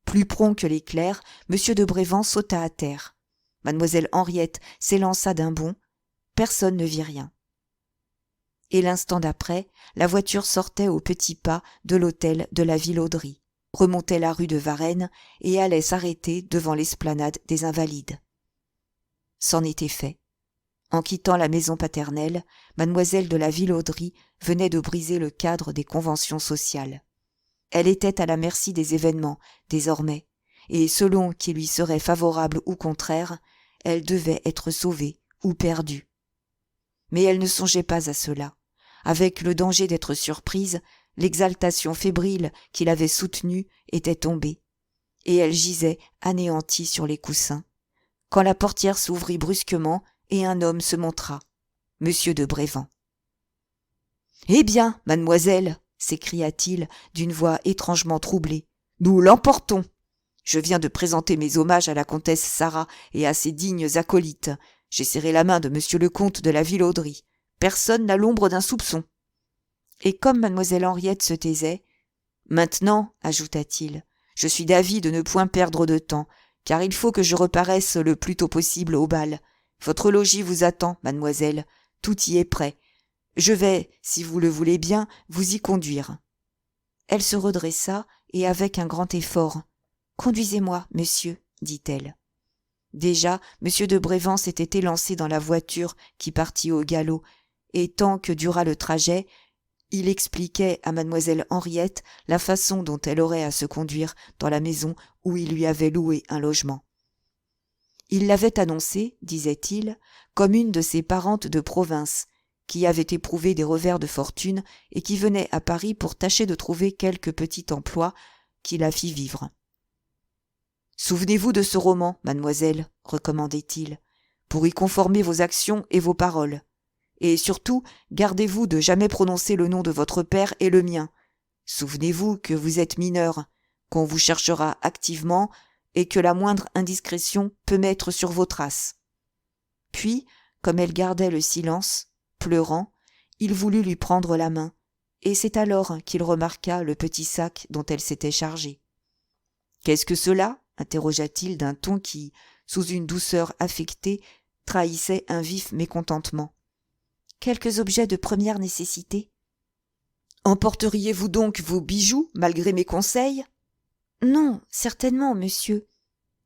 Plus prompt que l'éclair, M. de Brévent sauta à terre. Mademoiselle Henriette s'élança d'un bond. Personne ne vit rien. Et l'instant d'après, la voiture sortait au petit pas de l'hôtel de la Vilauderie, remontait la rue de Varennes et allait s'arrêter devant l'esplanade des Invalides. C'en était fait. En quittant la maison paternelle, mademoiselle de la Vilauderie venait de briser le cadre des conventions sociales. Elle était à la merci des événements, désormais, et selon qu'ils lui seraient favorables ou contraires, elle devait être sauvée ou perdue. Mais elle ne songeait pas à cela. Avec le danger d'être surprise, l'exaltation fébrile qui l'avait soutenue était tombée, et elle gisait anéantie sur les coussins, quand la portière s'ouvrit brusquement et un homme se montra, Monsieur de Brévent. « Eh bien, mademoiselle !» s'écria-t-il d'une voix étrangement troublée. « Nous l'emportons. Je viens de présenter mes hommages à la comtesse Sarah et à ses dignes acolytes. J'ai serré la main de monsieur le comte de la Vilauderie. Personne n'a l'ombre d'un soupçon. » Et comme mademoiselle Henriette se taisait, « Maintenant, ajouta-t-il, je suis d'avis de ne point perdre de temps, car il faut que je reparaisse le plus tôt possible au bal. Votre logis vous attend, mademoiselle, tout y est prêt. Je vais, si vous le voulez bien, vous y conduire. » Elle se redressa et avec un grand effort. « Conduisez-moi, monsieur, dit-elle. » Déjà, M. de Brévent s'était élancé dans la voiture qui partit au galop, et tant que dura le trajet, il expliquait à mademoiselle Henriette la façon dont elle aurait à se conduire dans la maison où il lui avait loué un logement. Il l'avait annoncée, disait-il, comme une de ses parentes de province, qui avait éprouvé des revers de fortune et qui venait à Paris pour tâcher de trouver quelque petit emploi qui la fît vivre. « Souvenez-vous de ce roman, mademoiselle, recommandait-il, pour y conformer vos actions et vos paroles. Et surtout, gardez-vous de jamais prononcer le nom de votre père et le mien. Souvenez-vous que vous êtes mineure, qu'on vous cherchera activement et que la moindre indiscrétion peut mettre sur vos traces. » Puis, comme elle gardait le silence, pleurant, il voulut lui prendre la main, et c'est alors qu'il remarqua le petit sac dont elle s'était chargée. « Qu'est-ce que cela ?» interrogea-t-il d'un ton qui, sous une douceur affectée, trahissait un vif mécontentement. « Quelques objets de première nécessité. »« Emporteriez-vous donc vos bijoux, malgré mes conseils ?»« Non, certainement, monsieur. »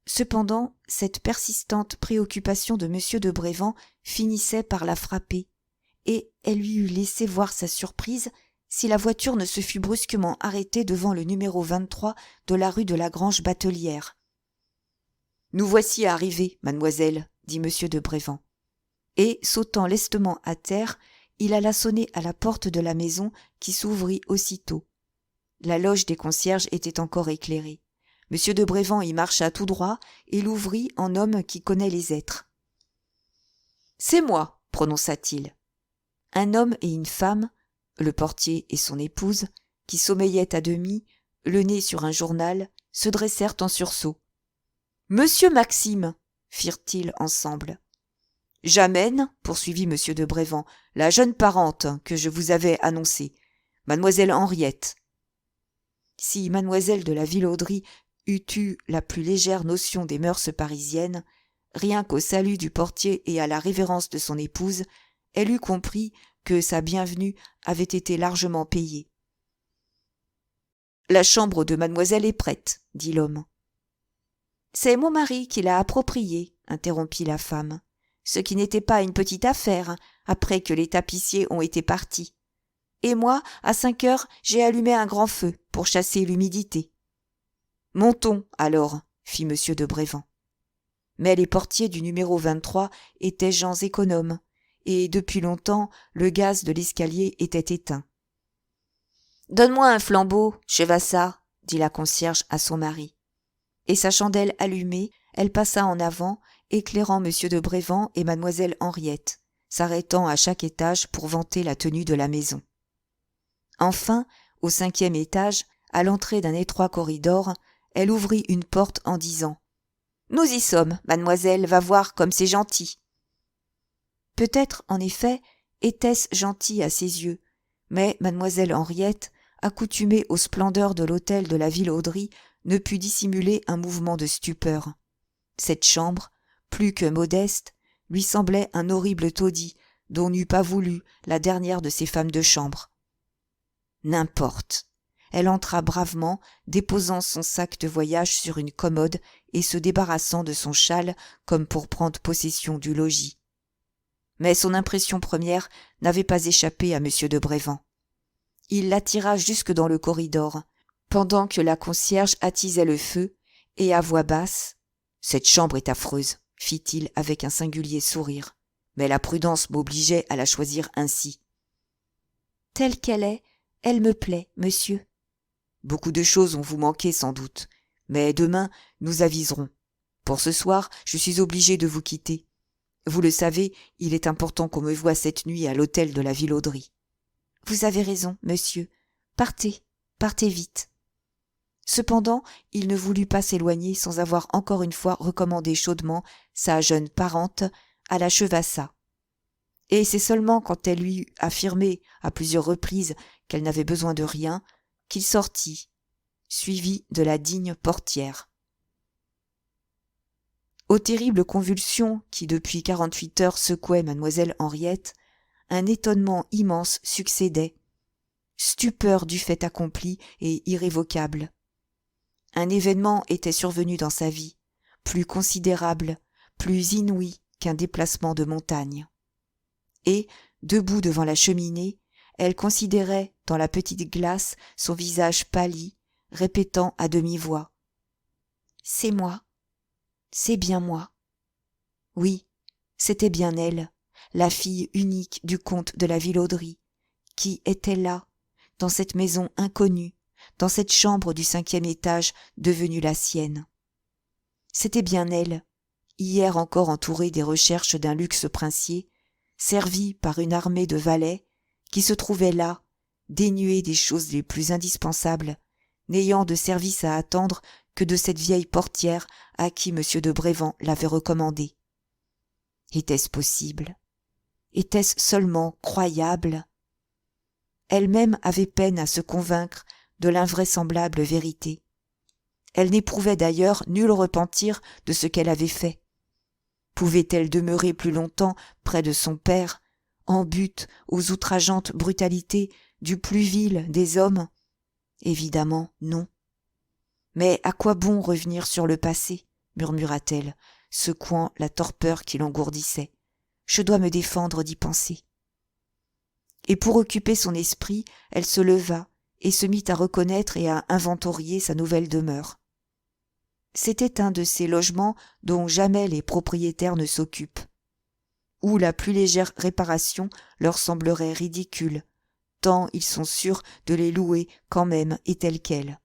Cependant, cette persistante préoccupation de M. de Brévent finissait par la frapper, et elle lui eût laissé voir sa surprise si la voiture ne se fût brusquement arrêtée devant le numéro 23 de la rue de la Grange-Batelière. « Nous voici arrivés, mademoiselle, » dit M. de Brévent. Et, sautant lestement à terre, il alla sonner à la porte de la maison qui s'ouvrit aussitôt. La loge des concierges était encore éclairée. M. de Brévent y marcha tout droit et l'ouvrit en homme qui connaît les êtres. « C'est moi, » prononça-t-il. Un homme et une femme, le portier et son épouse, qui sommeillaient à demi, le nez sur un journal, se dressèrent en sursaut. « Monsieur Maxime !» firent-ils ensemble. « J'amène, » poursuivit M. de Brévent, « la jeune parente que je vous avais annoncée, mademoiselle Henriette. » Si mademoiselle de la Vilauderie eût eu la plus légère notion des mœurs parisiennes, rien qu'au salut du portier et à la révérence de son épouse, elle eût compris que sa bienvenue avait été largement payée. « La chambre de mademoiselle est prête, » dit l'homme. « C'est mon mari qui l'a appropriée, » interrompit la femme, « ce qui n'était pas une petite affaire, après que les tapissiers ont été partis. Et moi, à 5 heures, j'ai allumé un grand feu pour chasser l'humidité. »« Montons, alors, » fit M. de Brévent. Mais les portiers du numéro 23 étaient gens économes, et depuis longtemps le gaz de l'escalier était éteint. « Donne-moi un flambeau, Chevassa, » dit la concierge à son mari. Et sa chandelle allumée, elle passa en avant, éclairant M. de Brévent et mademoiselle Henriette, s'arrêtant à chaque étage pour vanter la tenue de la maison. Enfin, au 5e étage, À l'entrée d'un étroit corridor, elle ouvrit une porte en disant « Nous y sommes, mademoiselle, va voir comme c'est gentil. » Peut-être, en effet, était-ce gentil à ses yeux, mais mademoiselle Henriette, accoutumée aux splendeurs de l'hôtel de la Ville-Audry, ne put dissimuler un mouvement de stupeur. Cette chambre, plus que modeste, lui semblait un horrible taudis dont n'eût pas voulu la dernière de ses femmes de chambre. N'importe. Elle entra bravement, déposant son sac de voyage sur une commode et se débarrassant de son châle comme pour prendre possession du logis. Mais son impression première n'avait pas échappé à M. de Brévand. Il l'attira jusque dans le corridor, pendant que la concierge attisait le feu, et à voix basse « Cette chambre est affreuse », fit-il avec un singulier sourire, « mais la prudence m'obligeait à la choisir ainsi. »« Telle qu'elle est, elle me plaît, monsieur. » »« Beaucoup de choses vont vous manquer sans doute, mais demain nous aviserons. Pour ce soir, je suis obligé de vous quitter. Vous le savez, il est important qu'on me voie cette nuit à l'hôtel de la Ville-Audry. »« Vous avez raison, monsieur. Partez, partez vite. » Cependant, il ne voulut pas s'éloigner sans avoir encore une fois recommandé chaudement sa jeune parente à la Chevassa. Et c'est seulement quand elle lui eut affirmé à plusieurs reprises qu'elle n'avait besoin de rien, qu'il sortit, suivi de la digne portière. Aux terribles convulsions qui depuis 48 heures secouaient mademoiselle Henriette, un étonnement immense succédait, stupeur du fait accompli et irrévocable. Un événement était survenu dans sa vie, plus considérable, plus inouï qu'un déplacement de montagne. Et, debout devant la cheminée, elle considérait dans la petite glace son visage pâli, répétant à demi-voix « C'est moi, c'est bien moi. » Oui, c'était bien elle, la fille unique du comte de la Ville-Audry, qui était là, dans cette maison inconnue, dans cette chambre du 5e étage devenue la sienne. C'était bien elle, hier encore entourée des recherches d'un luxe princier, servie par une armée de valets, qui se trouvait là, dénuée des choses les plus indispensables, n'ayant de service à attendre que de cette vieille portière à qui M. de Brévand l'avait recommandée. Était-ce possible? Était-ce seulement croyable? Elle-même avait peine à se convaincre de l'invraisemblable vérité. Elle n'éprouvait d'ailleurs nul repentir de ce qu'elle avait fait. Pouvait-elle demeurer plus longtemps près de son père, en butte aux outrageantes brutalités du plus vil des hommes? Évidemment non. Mais à quoi bon revenir sur le passé, murmura-t-elle, secouant la torpeur qui l'engourdissait. Je dois me défendre d'y penser. Et pour occuper son esprit, elle se leva et se mit à reconnaître et à inventorier sa nouvelle demeure. C'était un de ces logements dont jamais les propriétaires ne s'occupent, où la plus légère réparation leur semblerait ridicule, tant ils sont sûrs de les louer quand même et tels quels.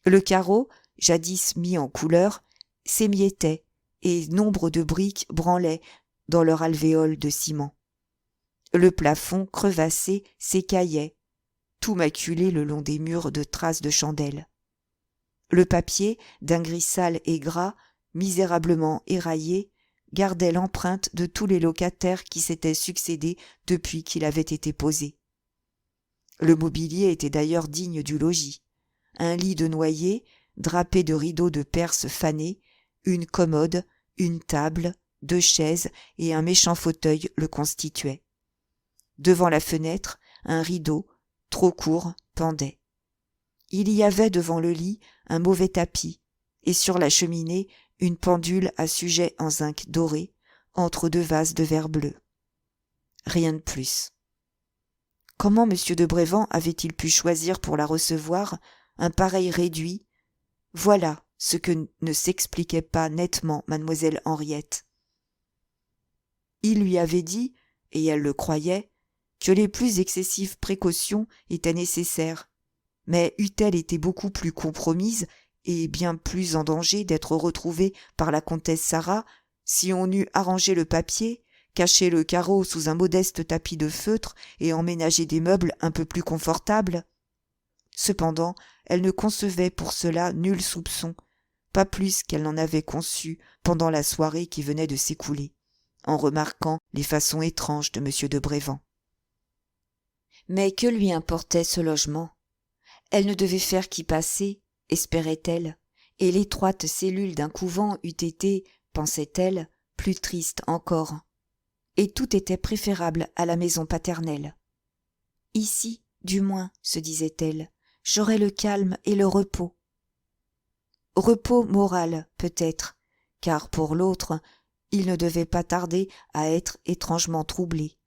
Le carreau, jadis mis en couleur, s'émiettait et nombre de briques branlaient dans leur alvéole de ciment. Le plafond crevassé s'écaillait, tout maculé le long des murs de traces de chandelles. Le papier, d'un gris sale et gras, misérablement éraillé, gardait l'empreinte de tous les locataires qui s'étaient succédé depuis qu'il avait été posé. Le mobilier était d'ailleurs digne du logis. Un lit de noyer, drapé de rideaux de perse fanés, une commode, une table, 2 chaises et un méchant fauteuil le constituaient. Devant la fenêtre, un rideau, trop court, pendait. Il y avait devant le lit un mauvais tapis, et sur la cheminée une pendule à sujet en zinc doré, entre 2 vases de verre bleu. Rien de plus. Comment M. de Brévand avait-il pu choisir pour la recevoir un pareil réduit? Voilà ce que ne s'expliquait pas nettement mademoiselle Henriette. Il lui avait dit, et elle le croyait, que les plus excessives précautions étaient nécessaires, mais eût-elle été beaucoup plus compromise et bien plus en danger d'être retrouvée par la comtesse Sarah si on eût arrangé le papier, caché le carreau sous un modeste tapis de feutre et emménagé des meubles un peu plus confortables? Cependant, elle ne concevait pour cela nul soupçon, pas plus qu'elle n'en avait conçu pendant la soirée qui venait de s'écouler, en remarquant les façons étranges de M. de Brévand. Mais que lui importait ce logement? Elle ne devait faire qu'y passer, espérait-elle, et l'étroite cellule d'un couvent eût été, pensait-elle, plus triste encore. Et tout était préférable à la maison paternelle. Ici, du moins, se disait-elle, j'aurai le calme et le repos. Repos moral, peut-être, car pour l'autre, il ne devait pas tarder à être étrangement troublé.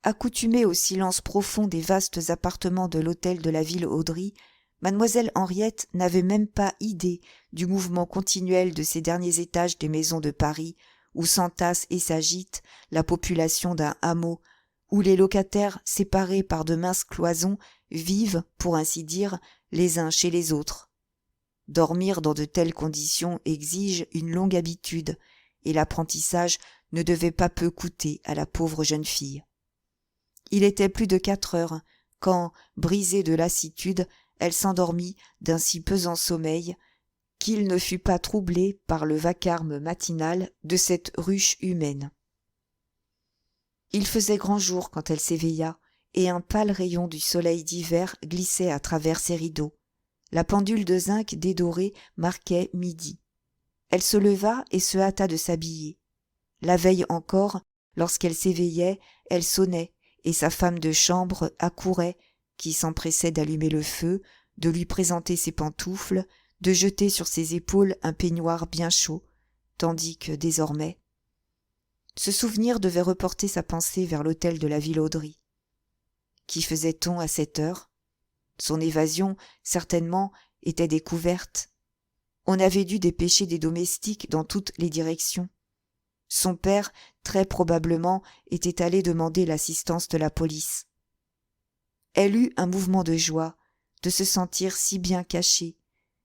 Accoutumée au silence profond des vastes appartements de l'hôtel de la Ville-Audry, mademoiselle Henriette n'avait même pas idée du mouvement continuel de ces derniers étages des maisons de Paris, où s'entasse et s'agite la population d'un hameau, où les locataires, séparés par de minces cloisons, vivent, pour ainsi dire, les uns chez les autres. Dormir dans de telles conditions exige une longue habitude, et l'apprentissage ne devait pas peu coûter à la pauvre jeune fille. Il était plus de 4 heures, quand, brisée de lassitude, elle s'endormit d'un si pesant sommeil qu'il ne fut pas troublé par le vacarme matinal de cette ruche humaine. Il faisait grand jour quand elle s'éveilla, et un pâle rayon du soleil d'hiver glissait à travers ses rideaux. La pendule de zinc dédorée marquait midi. Elle se leva et se hâta de s'habiller. La veille encore, lorsqu'elle s'éveillait, elle sonnait, et sa femme de chambre accourait, qui s'empressait d'allumer le feu, de lui présenter ses pantoufles, de jeter sur ses épaules un peignoir bien chaud, tandis que, désormais, ce souvenir devait reporter sa pensée vers l'hôtel de la Ville-Audry. Qu'y faisait-on à cette heure? Son évasion, certainement, était découverte. On avait dû dépêcher des domestiques dans toutes les directions. Son père, très probablement, était allé demander l'assistance de la police. Elle eut un mouvement de joie, de se sentir si bien cachée,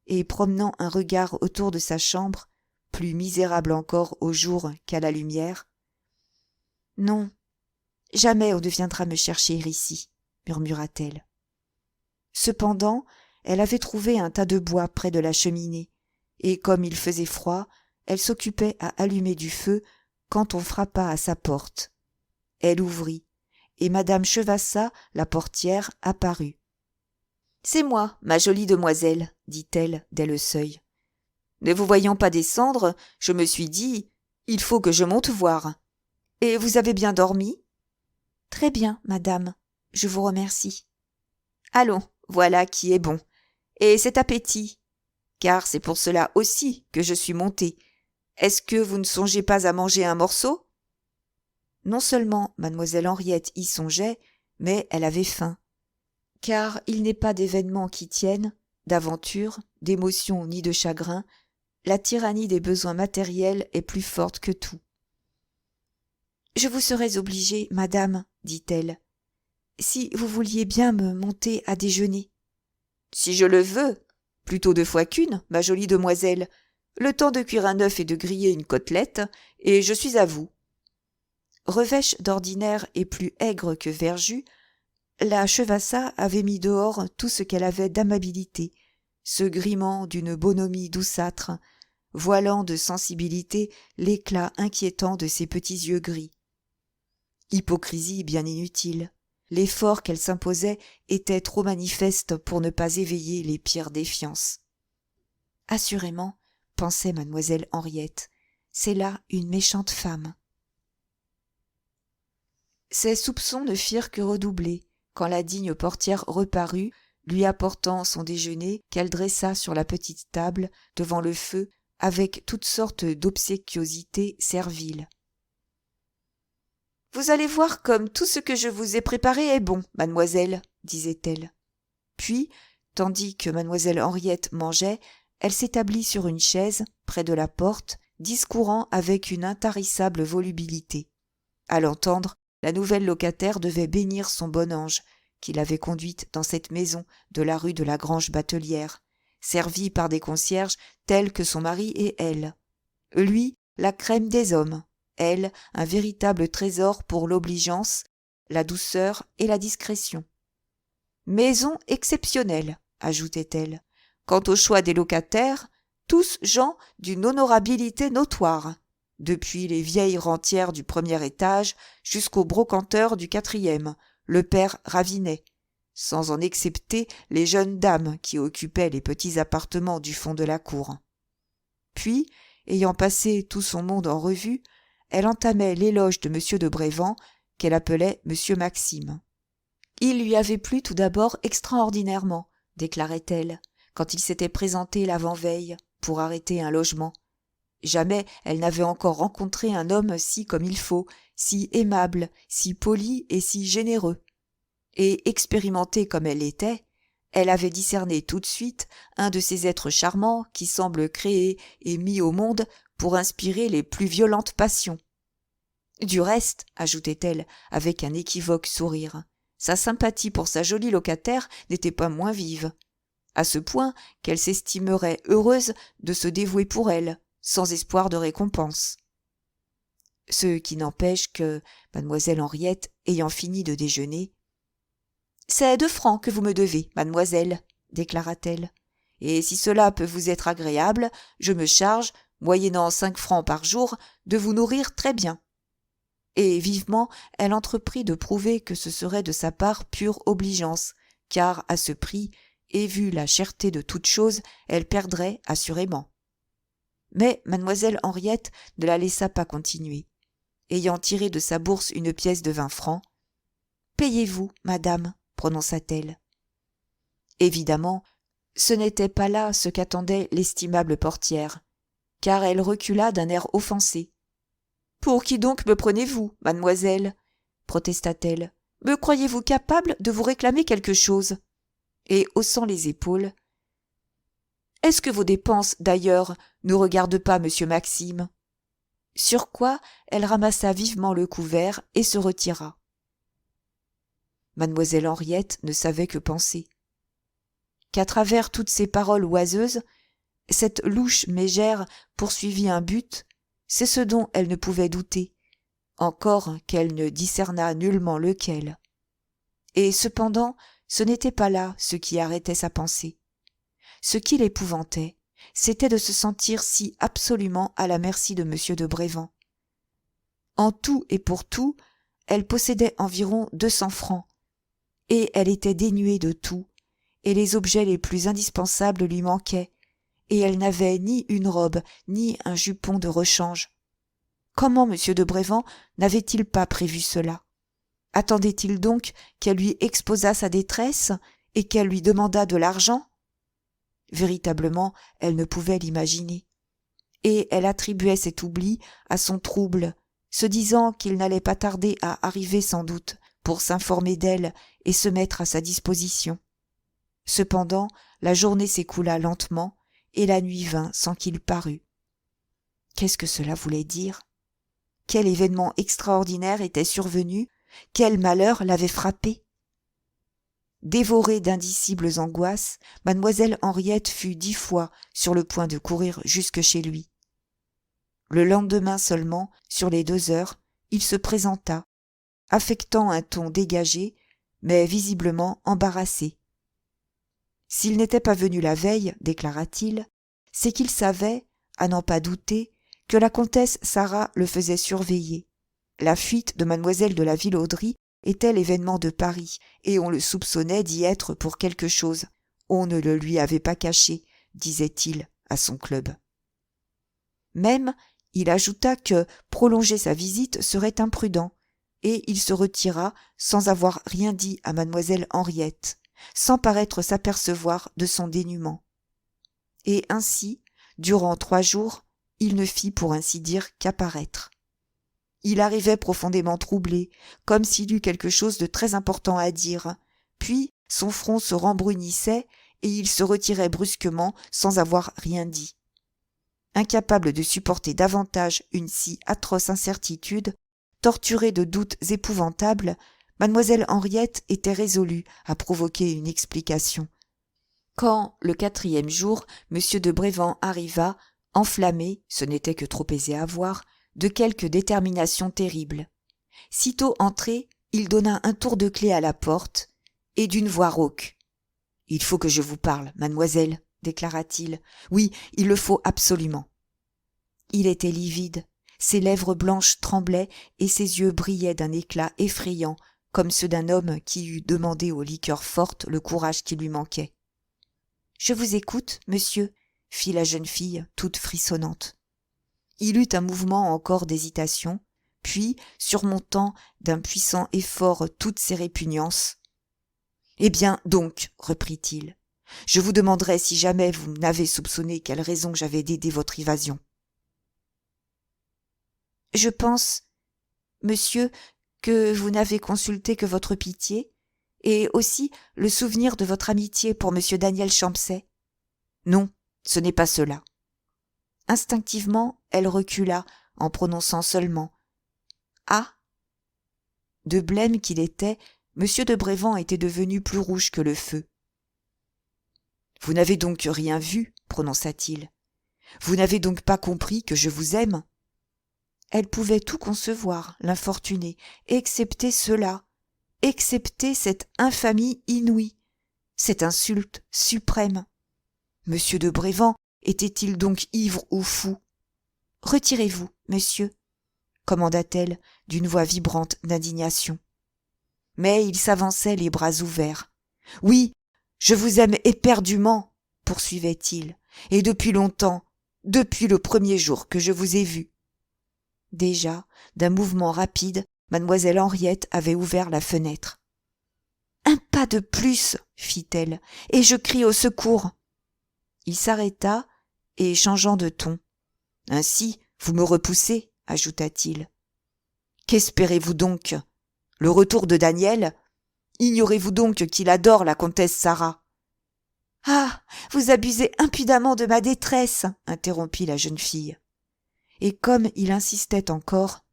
et promenant un regard autour de sa chambre, plus misérable encore au jour qu'à la lumière. « Non, jamais on ne viendra me chercher ici, » murmura-t-elle. Cependant, elle avait trouvé un tas de bois près de la cheminée, et comme il faisait froid, elle s'occupait à allumer du feu quand on frappa à sa porte. Elle ouvrit, et madame Chevassa, la portière, apparut. « C'est moi, ma jolie demoiselle, » dit-elle dès le seuil. Ne vous voyant pas descendre, je me suis dit « Il faut que je monte voir. » Et vous avez bien dormi ? Très bien, madame, je vous remercie. Allons, voilà qui est bon. Et cet appétit, car c'est pour cela aussi que je suis montée. Est-ce que vous ne songez pas à manger un morceau ? Non seulement mademoiselle Henriette y songeait, mais elle avait faim. Car il n'est pas d'événements qui tiennent, d'aventure, d'émotion ni de chagrin, la tyrannie des besoins matériels est plus forte que tout. Je vous serais obligée, madame, dit-elle, si vous vouliez bien me monter à déjeuner. Si je le veux, plutôt 2 fois qu'une, ma jolie demoiselle, le temps de cuire un œuf et de griller une côtelette, et je suis à vous. Revêche d'ordinaire et plus aigre que verjus, la Chevassa avait mis dehors tout ce qu'elle avait d'amabilité, se grimant d'une bonhomie douceâtre, voilant de sensibilité l'éclat inquiétant de ses petits yeux gris. Hypocrisie bien inutile. L'effort qu'elle s'imposait était trop manifeste pour ne pas éveiller les pires défiances. Assurément, pensait mademoiselle Henriette, c'est là une méchante femme. Ses soupçons ne firent que redoubler quand la digne portière reparut, lui apportant son déjeuner qu'elle dressa sur la petite table devant le feu avec toutes sortes d'obséquiosités serviles. « Vous allez voir comme tout ce que je vous ai préparé est bon, mademoiselle, » disait-elle. Puis, tandis que mademoiselle Henriette mangeait, elle s'établit sur une chaise, près de la porte, discourant avec une intarissable volubilité. À l'entendre, la nouvelle locataire devait bénir son bon ange, qui l'avait conduite dans cette maison de la rue de la Grange-Batelière, servie par des concierges tels que son mari et elle. Lui, la crème des hommes, elle, un véritable trésor pour l'obligeance, la douceur et la discrétion. Maison exceptionnelle, ajoutait-elle. Quant au choix des locataires, tous gens d'une honorabilité notoire, depuis les vieilles rentières du premier étage jusqu'au brocanteur du quatrième, le père Ravinet, sans en excepter les jeunes dames qui occupaient les petits appartements du fond de la cour. Puis, ayant passé tout son monde en revue, elle entamait l'éloge de M. de Brévand, qu'elle appelait M. Maxime. Il lui avait plu tout d'abord extraordinairement, déclarait-elle, quand il s'était présenté l'avant-veille pour arrêter un logement. Jamais elle n'avait encore rencontré un homme si comme il faut, si aimable, si poli et si généreux. Et expérimentée comme elle l'était, elle avait discerné tout de suite un de ces êtres charmants qui semblent créés et mis au monde pour inspirer les plus violentes passions. Du reste, ajoutait-elle avec un équivoque sourire, sa sympathie pour sa jolie locataire n'était pas moins vive, à ce point qu'elle s'estimerait heureuse de se dévouer pour elle, sans espoir de récompense. Ce qui n'empêche que mademoiselle Henriette, ayant fini de déjeuner, « C'est 2 francs que vous me devez, mademoiselle, déclara-t-elle, et si cela peut vous être agréable, je me charge, moyennant 5 francs par jour, de vous nourrir très bien. » Et vivement, elle entreprit de prouver que ce serait de sa part pure obligeance, car à ce prix, et vu la cherté de toute chose, elle perdrait assurément. Mais mademoiselle Henriette ne la laissa pas continuer. Ayant tiré de sa bourse une pièce de 20 francs, « Payez-vous, madame, prononça-t-elle. Évidemment, ce n'était pas là ce qu'attendait l'estimable portière, car elle recula d'un air offensé. « Pour qui donc me prenez-vous, mademoiselle ?» protesta-t-elle. « Me croyez-vous capable de vous réclamer quelque chose ?» Et haussant les épaules, « Est-ce que vos dépenses, d'ailleurs, ne regardent pas monsieur Maxime ?» Sur quoi elle ramassa vivement le couvert et se retira. Mademoiselle Henriette ne savait que penser. Qu'à travers toutes ces paroles oiseuses, cette louche mégère poursuivit un but, c'est ce dont elle ne pouvait douter, encore qu'elle ne discernât nullement lequel. Et cependant, ce n'était pas là ce qui arrêtait sa pensée. Ce qui l'épouvantait, c'était de se sentir si absolument à la merci de M. de Brévand. En tout et pour tout, elle possédait environ 200 francs, et elle était dénuée de tout, et les objets les plus indispensables lui manquaient, et elle n'avait ni une robe, ni un jupon de rechange. Comment M. de Brévand n'avait-il pas prévu cela? Attendait-il donc qu'elle lui exposât sa détresse et qu'elle lui demandât de l'argent? Véritablement, elle ne pouvait l'imaginer. Et elle attribuait cet oubli à son trouble, se disant qu'il n'allait pas tarder à arriver sans doute pour s'informer d'elle et se mettre à sa disposition. Cependant, la journée s'écoula lentement et la nuit vint sans qu'il parût. Qu'est-ce que cela voulait dire? Quel événement extraordinaire était survenu? Quel malheur l'avait frappé? Dévorée d'indicibles angoisses, mademoiselle Henriette fut 10 fois sur le point de courir jusque chez lui. Le lendemain seulement, sur les 2 heures, il se présenta, affectant un ton dégagé, mais visiblement embarrassé. S'il n'était pas venu la veille, déclara-t-il, c'est qu'il savait, à n'en pas douter, que la comtesse Sarah le faisait surveiller. La fuite de mademoiselle de la Villauderie était l'événement de Paris, et on le soupçonnait d'y être pour quelque chose. On ne le lui avait pas caché, disait-il à son club. Même, il ajouta que prolonger sa visite serait imprudent, et il se retira sans avoir rien dit à mademoiselle Henriette, sans paraître s'apercevoir de son dénûment. Et ainsi, durant 3 jours, il ne fit pour ainsi dire qu'apparaître. Il arrivait profondément troublé, comme s'il eût quelque chose de très important à dire, puis son front se rembrunissait et il se retirait brusquement sans avoir rien dit. Incapable de supporter davantage une si atroce incertitude, torturée de doutes épouvantables, mademoiselle Henriette était résolue à provoquer une explication. Quand, le 4e jour, M. de Brévand arriva, enflammé, ce n'était que trop aisé à voir, de quelque détermination terrible. Sitôt entré, il donna un tour de clef à la porte, et d'une voix rauque. « Il faut que je vous parle, mademoiselle, déclara-t-il. Oui, il le faut absolument. » Il était livide, ses lèvres blanches tremblaient et ses yeux brillaient d'un éclat effrayant, comme ceux d'un homme qui eût demandé aux liqueurs fortes le courage qui lui manquait. « Je vous écoute, monsieur, » fit la jeune fille, toute frissonnante. Il eut un mouvement encore d'hésitation, puis, surmontant d'un puissant effort toutes ses répugnances, « Eh bien, donc, reprit-il, je vous demanderai si jamais vous n'avez soupçonné quelle raison j'avais d'aider votre évasion. » « Je pense, monsieur, que vous n'avez consulté que votre pitié, et aussi le souvenir de votre amitié pour monsieur Daniel Champcet. »« Non, ce n'est pas cela. » Instinctivement, elle recula, en prononçant seulement « Ah !» De blême qu'il était, monsieur de Brévand était devenu plus rouge que le feu. « Vous n'avez donc rien vu, prononça-t-il. Vous n'avez donc pas compris que je vous aime ? » Elle pouvait tout concevoir, l'infortunée, excepté cela, excepté cette infamie inouïe, cette insulte suprême. Monsieur de Brévand était-il donc ivre ou fou ? « Retirez-vous, monsieur, » commanda-t-elle d'une voix vibrante d'indignation. Mais il s'avançait les bras ouverts. « Oui, je vous aime éperdument, » poursuivait-il, « et depuis longtemps, depuis le premier jour que je vous ai vu. » Déjà, d'un mouvement rapide, mademoiselle Henriette avait ouvert la fenêtre. « Un pas de plus, » fit-elle, « et je crie au secours. » Il s'arrêta et, changeant de ton, « Ainsi, vous me repoussez, » ajouta-t-il. « Qu'espérez-vous donc ? Le retour de Daniel ? Ignorez-vous donc qu'il adore la comtesse Sarah ? » « Ah, vous abusez impudemment de ma détresse, » interrompit la jeune fille. Et comme il insistait encore,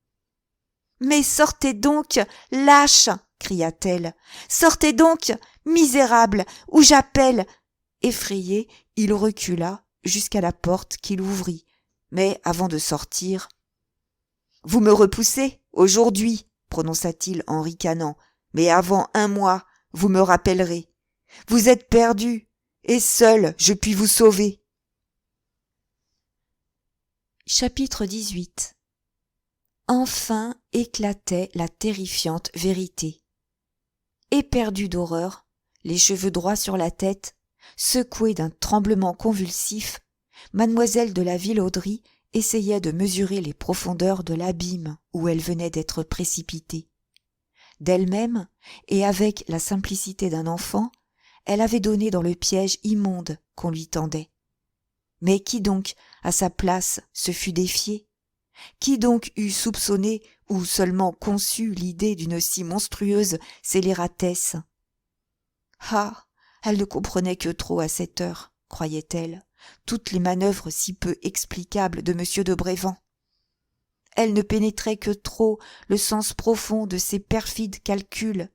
« Mais sortez donc, lâche !» cria-t-elle. « Sortez donc, misérable, ou j'appelle !» Effrayé, il recula jusqu'à la porte qu'il ouvrit, mais avant de sortir, « Vous me repoussez, aujourd'hui, » prononça-t-il en ricanant, « mais avant 1 mois, vous me rappellerez. Vous êtes perdu, et seul je puis vous sauver. » Chapitre 18. Enfin éclatait la terrifiante vérité. Éperdue d'horreur, les cheveux droits sur la tête, secouée d'un tremblement convulsif, mademoiselle de la Villauderie essayait de mesurer les profondeurs de l'abîme où elle venait d'être précipitée. D'elle-même, et avec la simplicité d'un enfant, elle avait donné dans le piège immonde qu'on lui tendait. Mais qui donc, à sa place, se fût défié ? Qui donc eût soupçonné ou seulement conçu l'idée d'une si monstrueuse scélératesse ? Ah, elle ne comprenait que trop à cette heure, croyait-elle, toutes les manœuvres si peu explicables de monsieur de Brévand. Elle ne pénétrait que trop le sens profond de ses perfides calculs,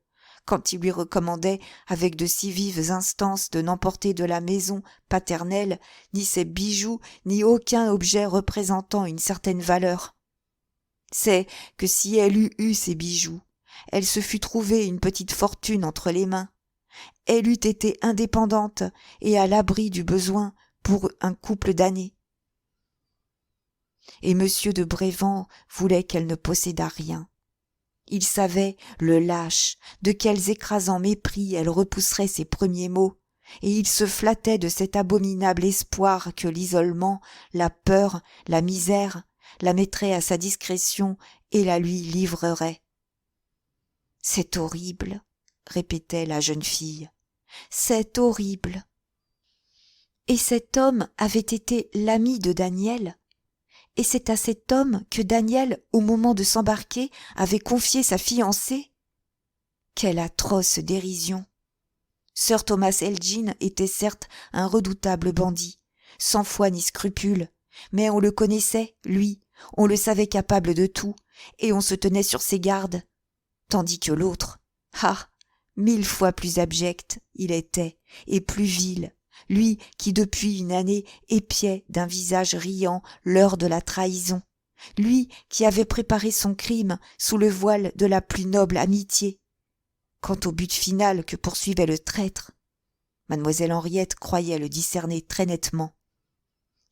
quand il lui recommandait avec de si vives instances de n'emporter de la maison paternelle ni ses bijoux ni aucun objet représentant une certaine valeur. C'est que si elle eût eu ces bijoux, elle se fût trouvé une petite fortune entre les mains. Elle eût été indépendante et à l'abri du besoin pour un couple d'années. Et monsieur de Brévand voulait qu'elle ne possédât rien. Il savait, le lâche, de quels écrasants mépris elle repousserait ses premiers mots, et il se flattait de cet abominable espoir que l'isolement, la peur, la misère la mettraient à sa discrétion et la lui livreraient. « C'est horrible, » répétait la jeune fille, « c'est horrible. » Et cet homme avait été l'ami de Daniel, et c'est à cet homme que Daniel, au moment de s'embarquer, avait confié sa fiancée. Quelle atroce dérision! Sir Thomas Elgin était certes un redoutable bandit, sans foi ni scrupule, mais on le connaissait, lui, on le savait capable de tout, et on se tenait sur ses gardes, tandis que l'autre, 1000 fois plus abject il était, et plus vil, lui qui depuis une année épiait d'un visage riant l'heure de la trahison, lui qui avait préparé son crime sous le voile de la plus noble amitié. quant au but final que poursuivait le traître, mademoiselle Henriette croyait le discerner très nettement.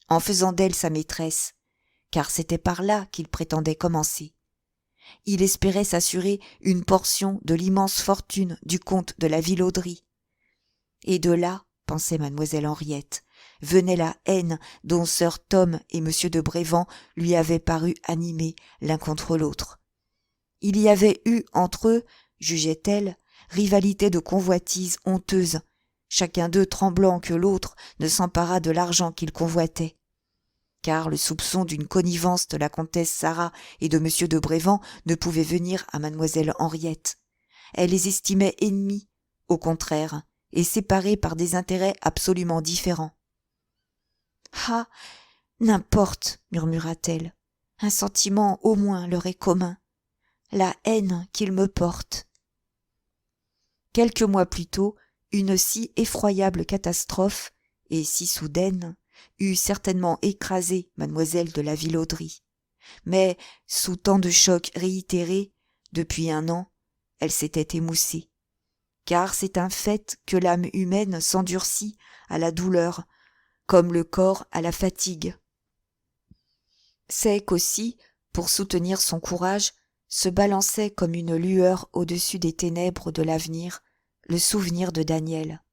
En faisant d'elle sa maîtresse, car c'était par là qu'il prétendait commencer. Il espérait s'assurer une portion de l'immense fortune du comte de la Vilauderie. Et de là, pensait mademoiselle Henriette, venait la haine dont sir Tom et monsieur de Brévent lui avaient paru animés l'un contre l'autre. Il y avait eu entre eux, jugeait-elle, rivalité de convoitise honteuse, chacun d'eux tremblant que l'autre ne s'emparât de l'argent qu'il convoitait. Car le soupçon d'une connivence de la comtesse Sarah et de monsieur de Brévent ne pouvait venir à mademoiselle Henriette. Elle les estimait ennemis, au contraire, et séparés par des intérêts absolument différents. « Ah, n'importe, murmura-t-elle, un sentiment au moins leur est commun, la haine qu'ils me portent. » Quelques mois plus tôt, une si effroyable catastrophe, et si soudaine, eût certainement écrasé mademoiselle de la Vilauderie. Mais, sous tant de chocs réitérés, depuis 1 an, elle s'était émoussée. Car c'est un fait que l'âme humaine s'endurcit à la douleur, comme le corps à la fatigue. C'est qu'aussi, pour soutenir son courage, se balançait comme une lueur au-dessus des ténèbres de l'avenir, le souvenir de Daniel.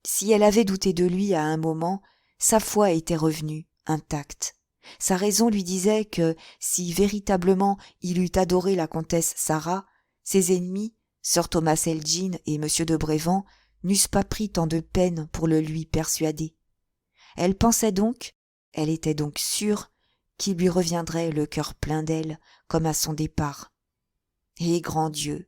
Si elle avait douté de lui à un moment, sa foi était revenue, intacte. Sa raison lui disait que, si véritablement il eût adoré la comtesse Sarah, ses ennemis, sir Thomas Elgin et monsieur de Brévent, n'eussent pas pris tant de peine pour le lui persuader. Elle pensait donc, elle était donc sûre, qu'il lui reviendrait le cœur plein d'elle, comme à son départ. Et grand Dieu!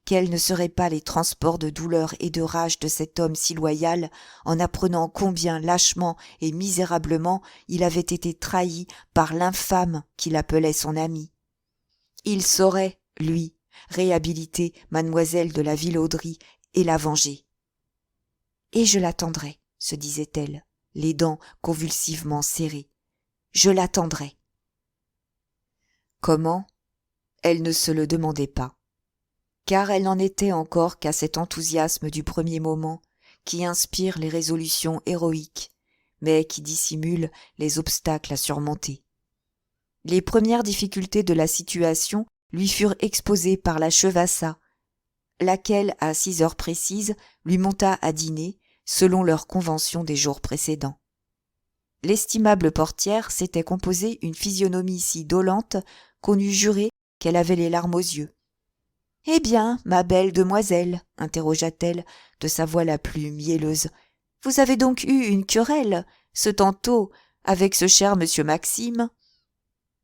Quels ne seraient pas les transports de douleur et de rage de cet homme si loyal en apprenant combien lâchement et misérablement il avait été trahi par l'infâme qu'il appelait son ami. Il saurait, lui, réhabiliter mademoiselle de la Vilauderie et la venger. Et je l'attendrai, se disait-elle, les dents convulsivement serrées. Je l'attendrai. Comment? Elle ne se le demandait pas. Car elle n'en était encore qu'à cet enthousiasme du premier moment qui inspire les résolutions héroïques, mais qui dissimule les obstacles à surmonter. Les premières difficultés de la situation lui furent exposées par la Chevassa, laquelle, à 6 heures précises, lui monta à dîner, selon leur convention des jours précédents. L'estimable portière s'était composé une physionomie si dolente qu'on eût juré qu'elle avait les larmes aux yeux. « Eh bien, ma belle demoiselle, interrogea-t-elle de sa voix la plus mielleuse, vous avez donc eu une querelle, ce tantôt, avec ce cher monsieur Maxime ?»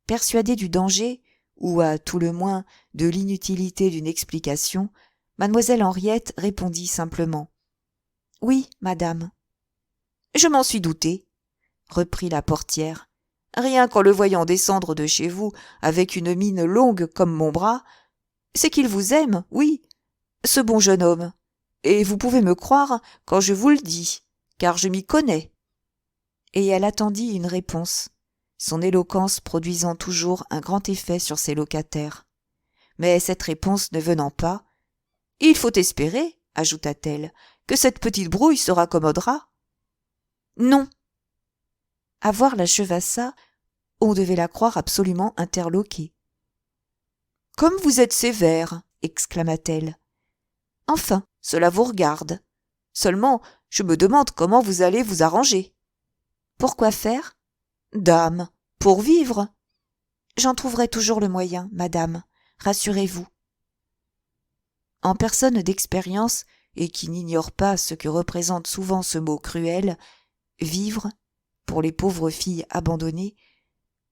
Persuadée du danger, ou à tout le moins de l'inutilité d'une explication, mademoiselle Henriette répondit simplement. « Oui, madame. »« Je m'en suis doutée, » reprit la portière. « Rien qu'en le voyant descendre de chez vous avec une mine longue comme mon bras, c'est qu'il vous aime, oui, ce bon jeune homme, et vous pouvez me croire quand je vous le dis, car je m'y connais. » Et elle attendit une réponse, son éloquence produisant toujours un grand effet sur ses locataires. Mais cette réponse ne venant pas, « Il faut espérer, ajouta-t-elle, que cette petite brouille se raccommodera. »« Non. » À voir la Chevassa, on devait la croire absolument interloquée. « Comme vous êtes sévère, exclama-t-elle. « Enfin, cela vous regarde. Seulement, je me demande comment vous allez vous arranger. »« Pourquoi faire ? » ?»« Dame, pour vivre. »« J'en trouverai toujours le moyen, madame, rassurez-vous. » En personne d'expérience, et qui n'ignore pas ce que représente souvent ce mot cruel, vivre, pour les pauvres filles abandonnées,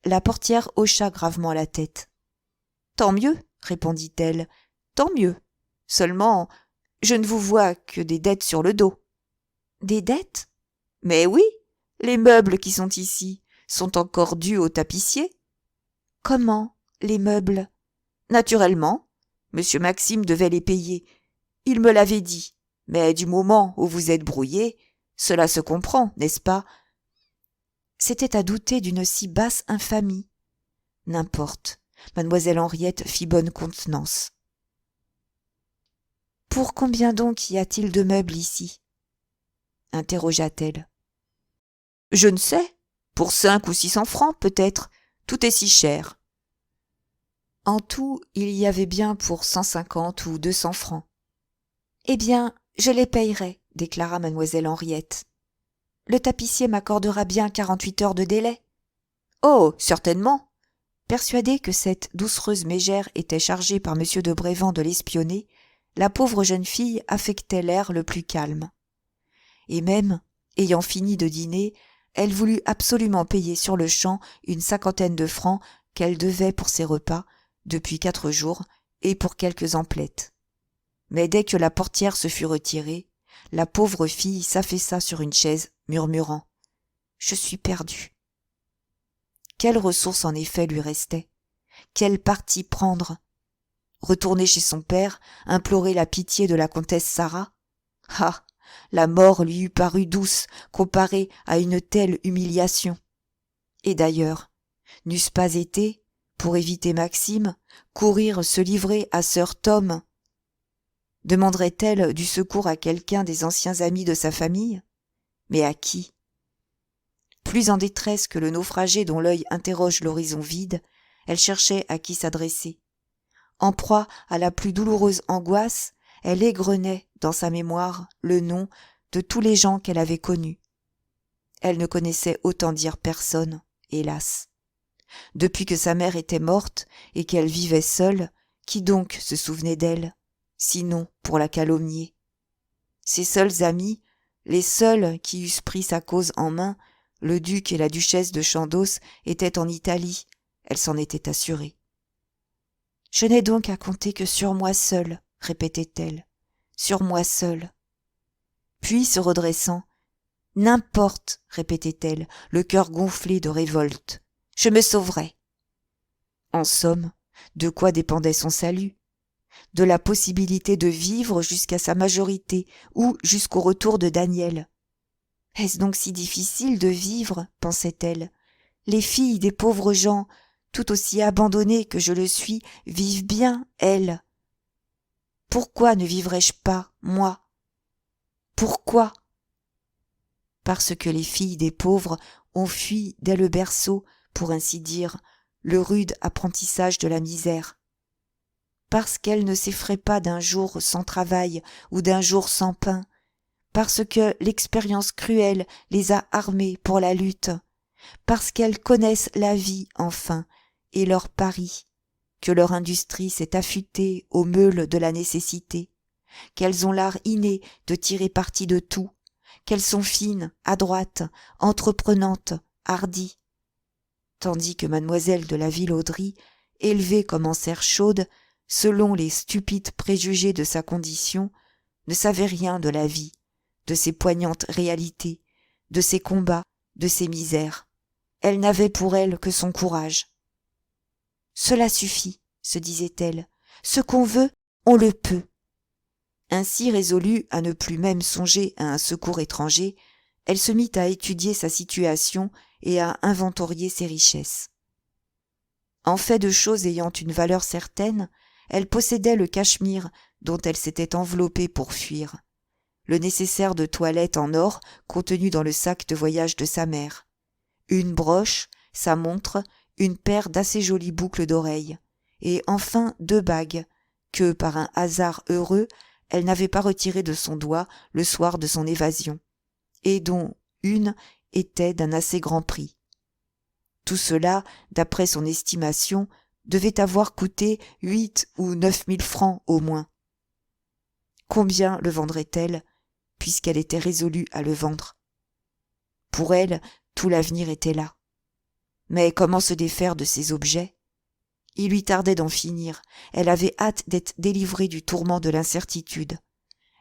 la portière hocha gravement la tête. « Tant mieux, répondit-elle, tant mieux. Seulement, je ne vous vois que des dettes sur le dos. »« Des dettes ? Mais oui, les meubles qui sont ici sont encore dus au tapissier. »« Comment, les meubles ? » ?»« Naturellement, monsieur Maxime devait les payer. Il me l'avait dit, mais du moment où vous êtes brouillé, cela se comprend, n'est-ce pas ? » C'était à douter d'une si basse infamie. N'importe, mademoiselle Henriette fit bonne contenance. Pour combien donc y a-t-il de meubles ici ? Interrogea-t-elle. Je ne sais. Pour 500 ou 600 francs, peut-être. Tout est si cher. En tout, il y avait bien pour 150 ou 200 francs. Eh bien, je les payerai, déclara mademoiselle Henriette. Le tapissier m'accordera bien 48 heures de délai. Oh, certainement. Persuadée que cette doucereuse mégère était chargée par M. de Brévand de l'espionner, la pauvre jeune fille affectait l'air le plus calme. Et même, ayant fini de dîner, elle voulut absolument payer sur le champ une 50aine de francs qu'elle devait pour ses repas, depuis 4 jours, et pour quelques emplettes. Mais dès que la portière se fut retirée, la pauvre fille s'affaissa sur une chaise, murmurant « Je suis perdue ». Quelle ressource en effet lui restait ? Quel parti prendre ? Retourner chez son père, implorer la pitié de la comtesse Sarah ? Ah ! La mort lui eût paru douce comparée à une telle humiliation. Et d'ailleurs, n'eût-ce pas été, pour éviter Maxime, courir se livrer à sœur Tom ? Demanderait-elle du secours à quelqu'un des anciens amis de sa famille ? Mais à qui ? Plus en détresse que le naufragé dont l'œil interroge l'horizon vide, elle cherchait à qui s'adresser. En proie à la plus douloureuse angoisse, elle égrenait dans sa mémoire le nom de tous les gens qu'elle avait connus. Elle ne connaissait autant dire personne, hélas. Depuis que sa mère était morte et qu'elle vivait seule, qui donc se souvenait d'elle, sinon pour la calomnier ? Ses seuls amis, les seuls qui eussent pris sa cause en main, le duc et la duchesse de Chandos, étaient en Italie, elle s'en était assurée. « Je n'ai donc à compter que sur moi seule, répétait-elle, sur moi seule. » Puis, se redressant, « N'importe, répétait-elle, le cœur gonflé de révolte, je me sauverai. » En somme, de quoi dépendait son salut ? De la possibilité de vivre jusqu'à sa majorité ou jusqu'au retour de Daniel. Est-ce donc si difficile de vivre, pensait-elle ? Les filles des pauvres gens, tout aussi abandonnées que je le suis, vivent bien, elles. Pourquoi ne vivrais-je pas, moi ? Pourquoi ? Parce que les filles des pauvres ont fui dès le berceau, pour ainsi dire, le rude apprentissage de la misère. Parce qu'elles ne s'effraient pas d'un jour sans travail ou d'un jour sans pain, parce que l'expérience cruelle les a armées pour la lutte, parce qu'elles connaissent la vie, enfin, et leur pari, que leur industrie s'est affûtée aux meules de la nécessité, qu'elles ont l'art inné de tirer parti de tout, qu'elles sont fines, adroites, entreprenantes, hardies. Tandis que mademoiselle de la Villauderie, élevée comme en serre chaude, selon les stupides préjugés de sa condition, ne savait rien de la vie, de ses poignantes réalités, de ses combats, de ses misères. Elle n'avait pour elle que son courage. « Cela suffit, se disait-elle, ce qu'on veut, on le peut. » Ainsi résolue à ne plus même songer à un secours étranger, elle se mit à étudier sa situation et à inventorier ses richesses. En fait de choses ayant une valeur certaine, elle possédait le cachemire dont elle s'était enveloppée pour fuir, le nécessaire de toilette en or contenu dans le sac de voyage de sa mère, une broche, sa montre, une paire d'assez jolies boucles d'oreilles, et enfin 2 bagues que, par un hasard heureux, elle n'avait pas retirées de son doigt le soir de son évasion, et dont une était d'un assez grand prix. Tout cela, d'après son estimation, devait avoir coûté 8 ou 9 000 francs au moins. Combien le vendrait-elle, puisqu'elle était résolue à le vendre ? Pour elle, tout l'avenir était là. Mais comment se défaire de ces objets ? Il lui tardait d'en finir. Elle avait hâte d'être délivrée du tourment de l'incertitude.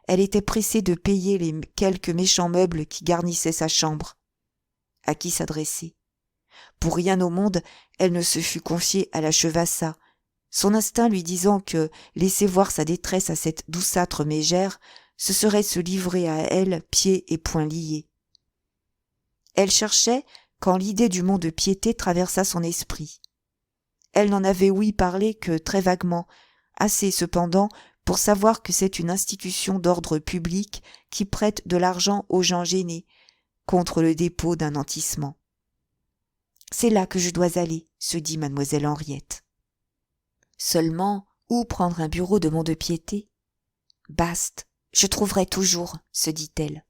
Elle était pressée de payer les quelques méchants meubles qui garnissaient sa chambre. À qui s'adresser ? Pour rien au monde, elle ne se fût confiée à la Chevassa, son instinct lui disant que laisser voir sa détresse à cette douceâtre mégère, ce serait se livrer à elle pieds et poings liés. Elle cherchait quand l'idée du mont de piété traversa son esprit. Elle n'en avait ouï parler que très vaguement, assez cependant pour savoir que c'est une institution d'ordre public qui prête de l'argent aux gens gênés contre le dépôt d'un nantissement. C'est là que je dois aller, se dit mademoiselle Henriette. Seulement, où prendre un bureau de mont-de-piété? Bast, je trouverai toujours, se dit-elle.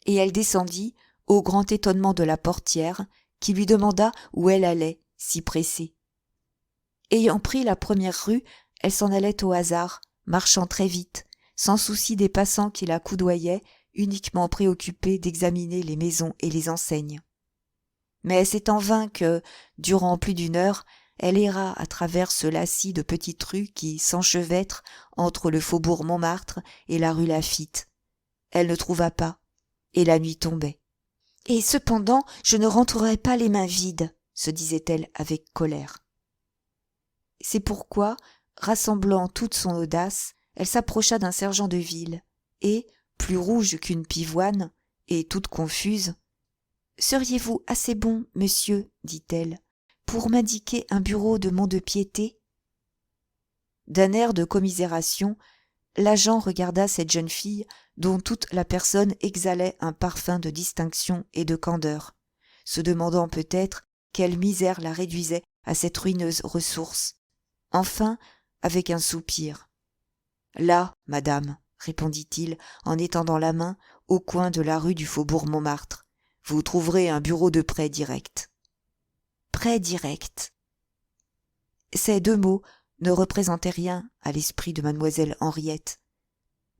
Et elle descendit, au grand étonnement de la portière, qui lui demanda où elle allait, si pressée. Ayant pris la première rue, elle s'en allait au hasard, marchant très vite, sans souci des passants qui la coudoyaient, uniquement préoccupés d'examiner les maisons et les enseignes. Mais c'est en vain que, durant plus d'une heure, elle erra à travers ce lacis de petites rues qui s'enchevêtrent entre le faubourg Montmartre et la rue Laffitte. Elle ne trouva pas, et la nuit tombait. « Et cependant, je ne rentrerai pas les mains vides, » se disait-elle avec colère. C'est pourquoi, rassemblant toute son audace, elle s'approcha d'un sergent de ville, et, plus rouge qu'une pivoine, et toute confuse, « Seriez-vous assez bon, monsieur, dit-elle, pour m'indiquer un bureau de mont-de-piété » D'un air de commisération, l'agent regarda cette jeune fille dont toute la personne exhalait un parfum de distinction et de candeur, se demandant peut-être quelle misère la réduisait à cette ruineuse ressource. Enfin, avec un soupir. « Là, madame, répondit-il en étendant la main au coin de la rue du faubourg Montmartre. Vous trouverez un bureau de prêt direct. » Prêt direct. Ces deux mots ne représentaient rien à l'esprit de mademoiselle Henriette.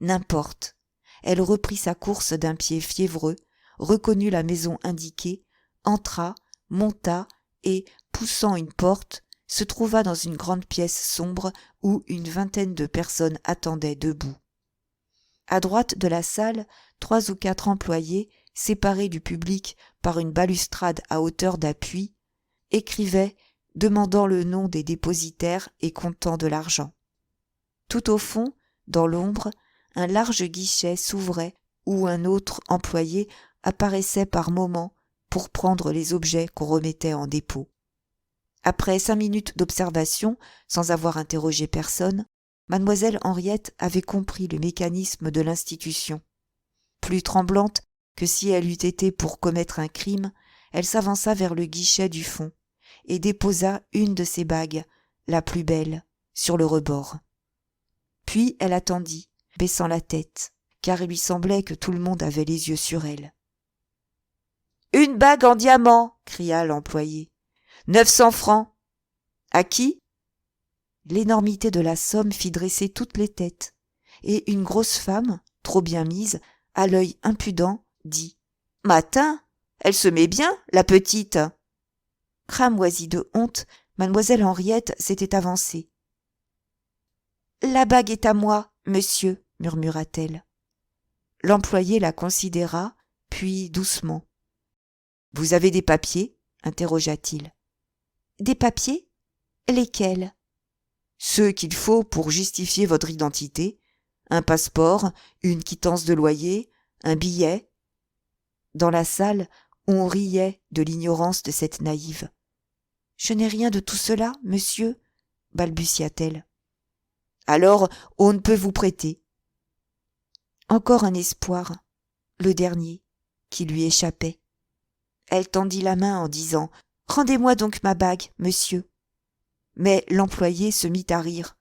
N'importe. Elle reprit sa course d'un pied fiévreux, reconnut la maison indiquée, entra, monta et, poussant une porte, se trouva dans une grande pièce sombre où une vingtaine de personnes attendaient debout. À droite de la salle, 3 ou 4 employés, séparés du public par une balustrade à hauteur d'appui, écrivaient, demandant le nom des dépositaires et comptant de l'argent. Tout au fond, dans l'ombre, un large guichet s'ouvrait où un autre employé apparaissait par moments pour prendre les objets qu'on remettait en dépôt. Après 5 minutes d'observation, sans avoir interrogé personne, mademoiselle Henriette avait compris le mécanisme de l'institution. Plus tremblante que si elle eût été pour commettre un crime, elle s'avança vers le guichet du fond et déposa une de ses bagues, la plus belle, sur le rebord. Puis elle attendit, baissant la tête, car il lui semblait que tout le monde avait les yeux sur elle. « Une bague en diamant !» cria l'employé. 900 francs. À qui? L'énormité de la somme fit dresser toutes les têtes, et une grosse femme, trop bien mise, à l'œil impudent, dit « Matin, elle se met bien, la petite !» Cramoisie de honte, mademoiselle Henriette s'était avancée. « La bague est à moi, monsieur, » murmura-t-elle. L'employé la considéra, puis doucement. « Vous avez des papiers ?» interrogea-t-il. « Des papiers? Lesquels? » « Ceux qu'il faut pour justifier votre identité, un passeport, une quittance de loyer, un billet. » Dans la salle, on riait de l'ignorance de cette naïve. « Je n'ai rien de tout cela, monsieur, » balbutia-t-elle. « Alors, on ne peut vous prêter. » Encore un espoir, le dernier, qui lui échappait. Elle tendit la main en disant « Rendez-moi donc ma bague, monsieur. » Mais l'employé se mit à rire.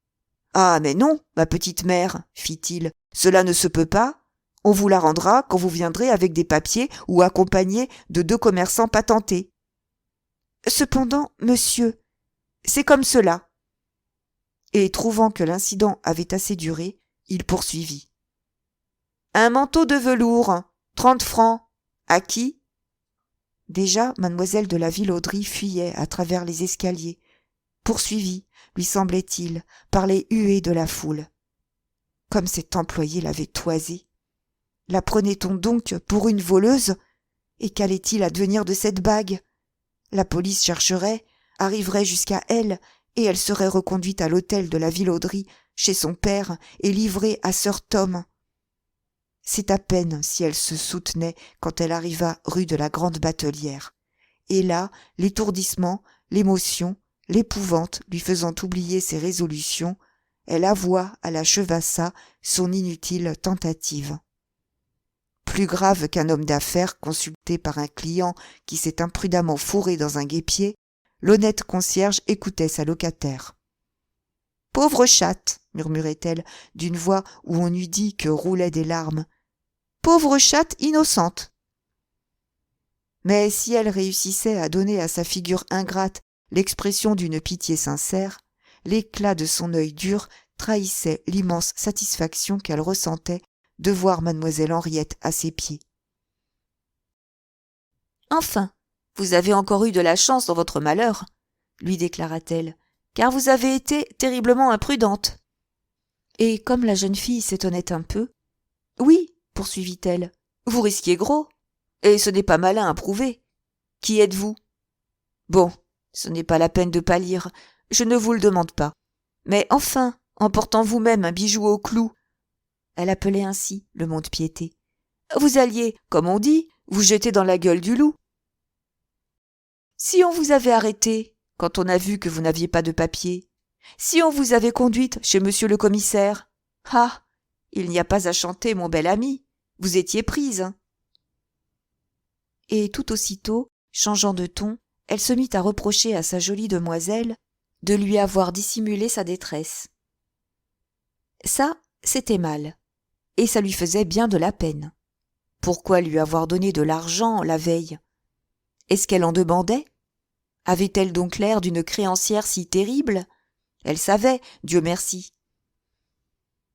« Ah, mais non, ma petite mère, fit-il, cela ne se peut pas. On vous la rendra quand vous viendrez avec des papiers ou accompagné de 2 commerçants patentés. »« Cependant, monsieur, c'est comme cela. » Et trouvant que l'incident avait assez duré, il poursuivit. « Un manteau de velours, 30 francs. À qui? » Déjà, mademoiselle de la Vilauderie fuyait à travers les escaliers, poursuivie, lui semblait-il, par les huées de la foule. Comme cet employé l'avait toisée. La prenait-on donc pour une voleuse? Et qu'allait-il advenir de cette bague? La police chercherait, arriverait jusqu'à elle, et elle serait reconduite à l'hôtel de la Vilauderie, chez son père, et livrée à sir Tom. C'est à peine si elle se soutenait quand elle arriva rue de la Grande Batelière. Et là, l'étourdissement, l'émotion, l'épouvante lui faisant oublier ses résolutions, elle avoua à la Chevassa son inutile tentative. Plus grave qu'un homme d'affaires consulté par un client qui s'est imprudemment fourré dans un guêpier, l'honnête concierge écoutait sa locataire. « Pauvre chatte !» murmurait-elle d'une voix où on eût dit que roulaient des larmes. « Pauvre chatte innocente !» Mais si elle réussissait à donner à sa figure ingrate l'expression d'une pitié sincère, l'éclat de son œil dur trahissait l'immense satisfaction qu'elle ressentait de voir mademoiselle Henriette à ses pieds. « Enfin, vous avez encore eu de la chance dans votre malheur, » lui déclara-t-elle, « car vous avez été terriblement imprudente. » Et comme la jeune fille s'étonnait un peu, « Oui, poursuivit-elle, vous risquiez gros, et ce n'est pas malin à prouver. Qui êtes-vous ? Bon, ce n'est pas la peine de pâlir, je ne vous le demande pas. Mais enfin, en portant vous-même un bijou au clou, elle appelait ainsi le mont-de-piété, vous alliez, comme on dit, vous jeter dans la gueule du loup. Si on vous avait arrêté, quand on a vu que vous n'aviez pas de papier, si on vous avait conduite chez monsieur le commissaire, ah, il n'y a pas à chanter, mon bel ami, vous étiez prise. Et tout aussitôt, changeant de ton, elle se mit à reprocher à sa jolie demoiselle de lui avoir dissimulé sa détresse. Ça, c'était mal, et ça lui faisait bien de la peine. Pourquoi lui avoir donné de l'argent la veille ? Est-ce qu'elle en demandait ? Avait-elle donc l'air d'une créancière si terrible ? Elle savait, Dieu merci,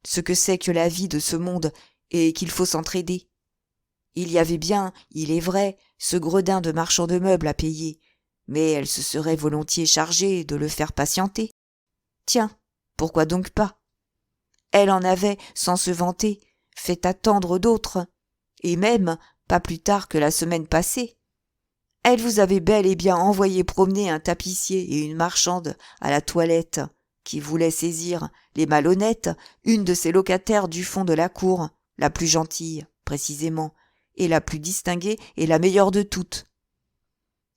ce que c'est que la vie de ce monde et qu'il faut s'entraider. Il y avait bien, il est vrai, ce gredin de marchand de meubles à payer, mais elle se serait volontiers chargée de le faire patienter. Tiens, pourquoi donc pas ? Elle en avait, sans se vanter, fait attendre d'autres, et même, pas plus tard que la semaine passée. Elle vous avait bel et bien envoyé promener un tapissier et une marchande à la toilette, qui voulaient saisir, les malhonnêtes, une de ses locataires du fond de la cour, la plus gentille, précisément, et la plus distinguée et la meilleure de toutes.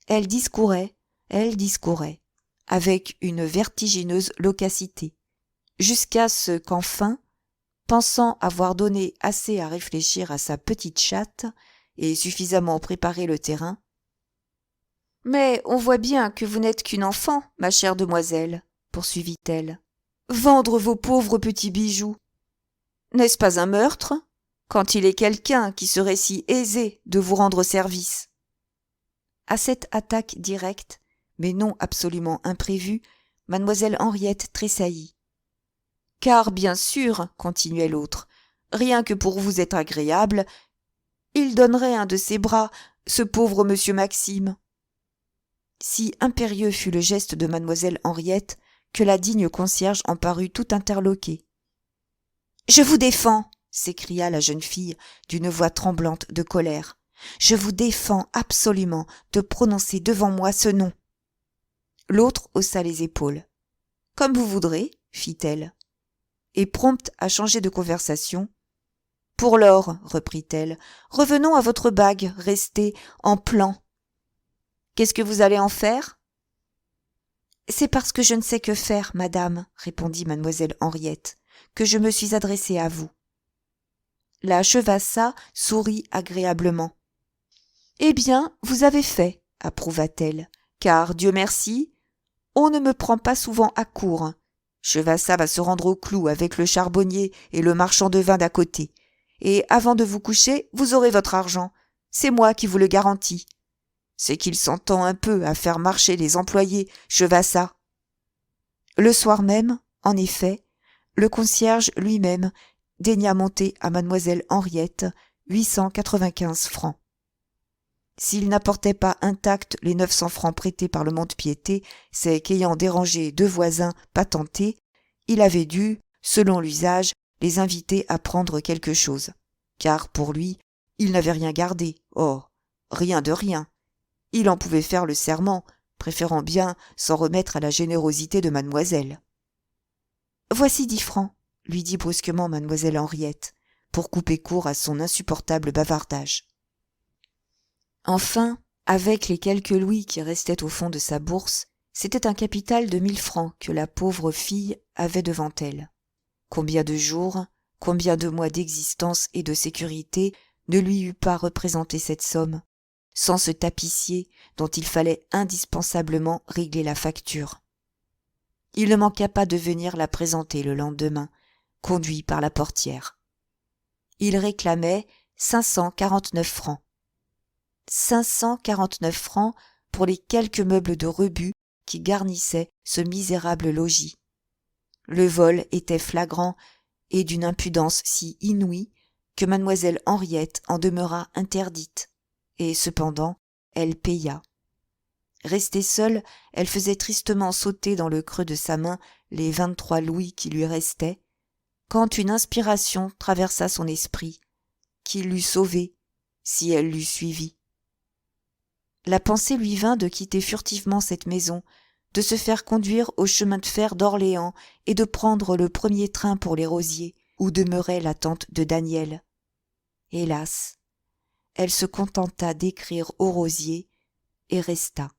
Elle discourait, avec une vertigineuse loquacité, jusqu'à ce qu'enfin, pensant avoir donné assez à réfléchir à sa petite chatte et suffisamment préparé le terrain, « Mais on voit bien que vous n'êtes qu'une enfant, ma chère demoiselle, » poursuivit-elle. « Vendre vos pauvres petits bijoux, n'est-ce pas un meurtre, quand il est quelqu'un qui serait si aisé de vous rendre service ?» À cette attaque directe, mais non absolument imprévue, mademoiselle Henriette tressaillit. « Car, bien sûr, continuait l'autre, rien que pour vous être agréable, il donnerait un de ses bras, ce pauvre monsieur Maxime. » Si impérieux fut le geste de mademoiselle Henriette que la digne concierge en parut tout interloquée. « Je vous défends !» s'écria la jeune fille d'une voix tremblante de colère. « Je vous défends absolument de prononcer devant moi ce nom. » L'autre haussa les épaules. « Comme vous voudrez, » fit-elle. Et prompte à changer de conversation. « Pour lors, reprit-elle, revenons à votre bague restée en plan. Qu'est-ce que vous allez en faire ? » « C'est parce que je ne sais que faire, madame, » répondit mademoiselle Henriette, « que je me suis adressée à vous. » La Chevassa sourit agréablement. « Eh bien, vous avez fait, » approuva-t-elle, « car, Dieu merci, on ne me prend pas souvent à court. Chevassa va se rendre au clou avec le charbonnier et le marchand de vin d'à côté, et avant de vous coucher, vous aurez votre argent. C'est moi qui vous le garantis. C'est qu'il s'entend un peu à faire marcher les employés, Chevassa. » Le soir même, en effet, le concierge lui-même daigna monter à mademoiselle Henriette 895 francs. S'il n'apportait pas intacts les 900 francs prêtés par le mont-de-piété, c'est qu'ayant dérangé 2 voisins patentés, il avait dû, selon l'usage, les inviter à prendre quelque chose. Car pour lui, il n'avait rien gardé. Or, rien de rien. Il en pouvait faire le serment, préférant bien s'en remettre à la générosité de mademoiselle. « Voici 10 francs, » lui dit brusquement mademoiselle Henriette, pour couper court à son insupportable bavardage. Enfin, avec les quelques louis qui restaient au fond de sa bourse, c'était un capital de 1000 francs que la pauvre fille avait devant elle. Combien de jours, combien de mois d'existence et de sécurité ne lui eût pas représenté cette somme, sans ce tapissier dont il fallait indispensablement régler la facture. Il ne manqua pas de venir la présenter le lendemain, conduit par la portière. Il réclamait 549 francs. 549 francs pour les quelques meubles de rebut qui garnissaient ce misérable logis. Le vol était flagrant et d'une impudence si inouïe que mademoiselle Henriette en demeura interdite, et cependant elle paya. Restée seule, elle faisait tristement sauter dans le creux de sa main les 23 louis qui lui restaient, quand une inspiration traversa son esprit, qui l'eût sauvée si elle l'eût suivi. La pensée lui vint de quitter furtivement cette maison, de se faire conduire au chemin de fer d'Orléans et de prendre le premier train pour les Rosiers, où demeurait la tante de Daniel. Hélas, elle se contenta d'écrire aux Rosiers et resta.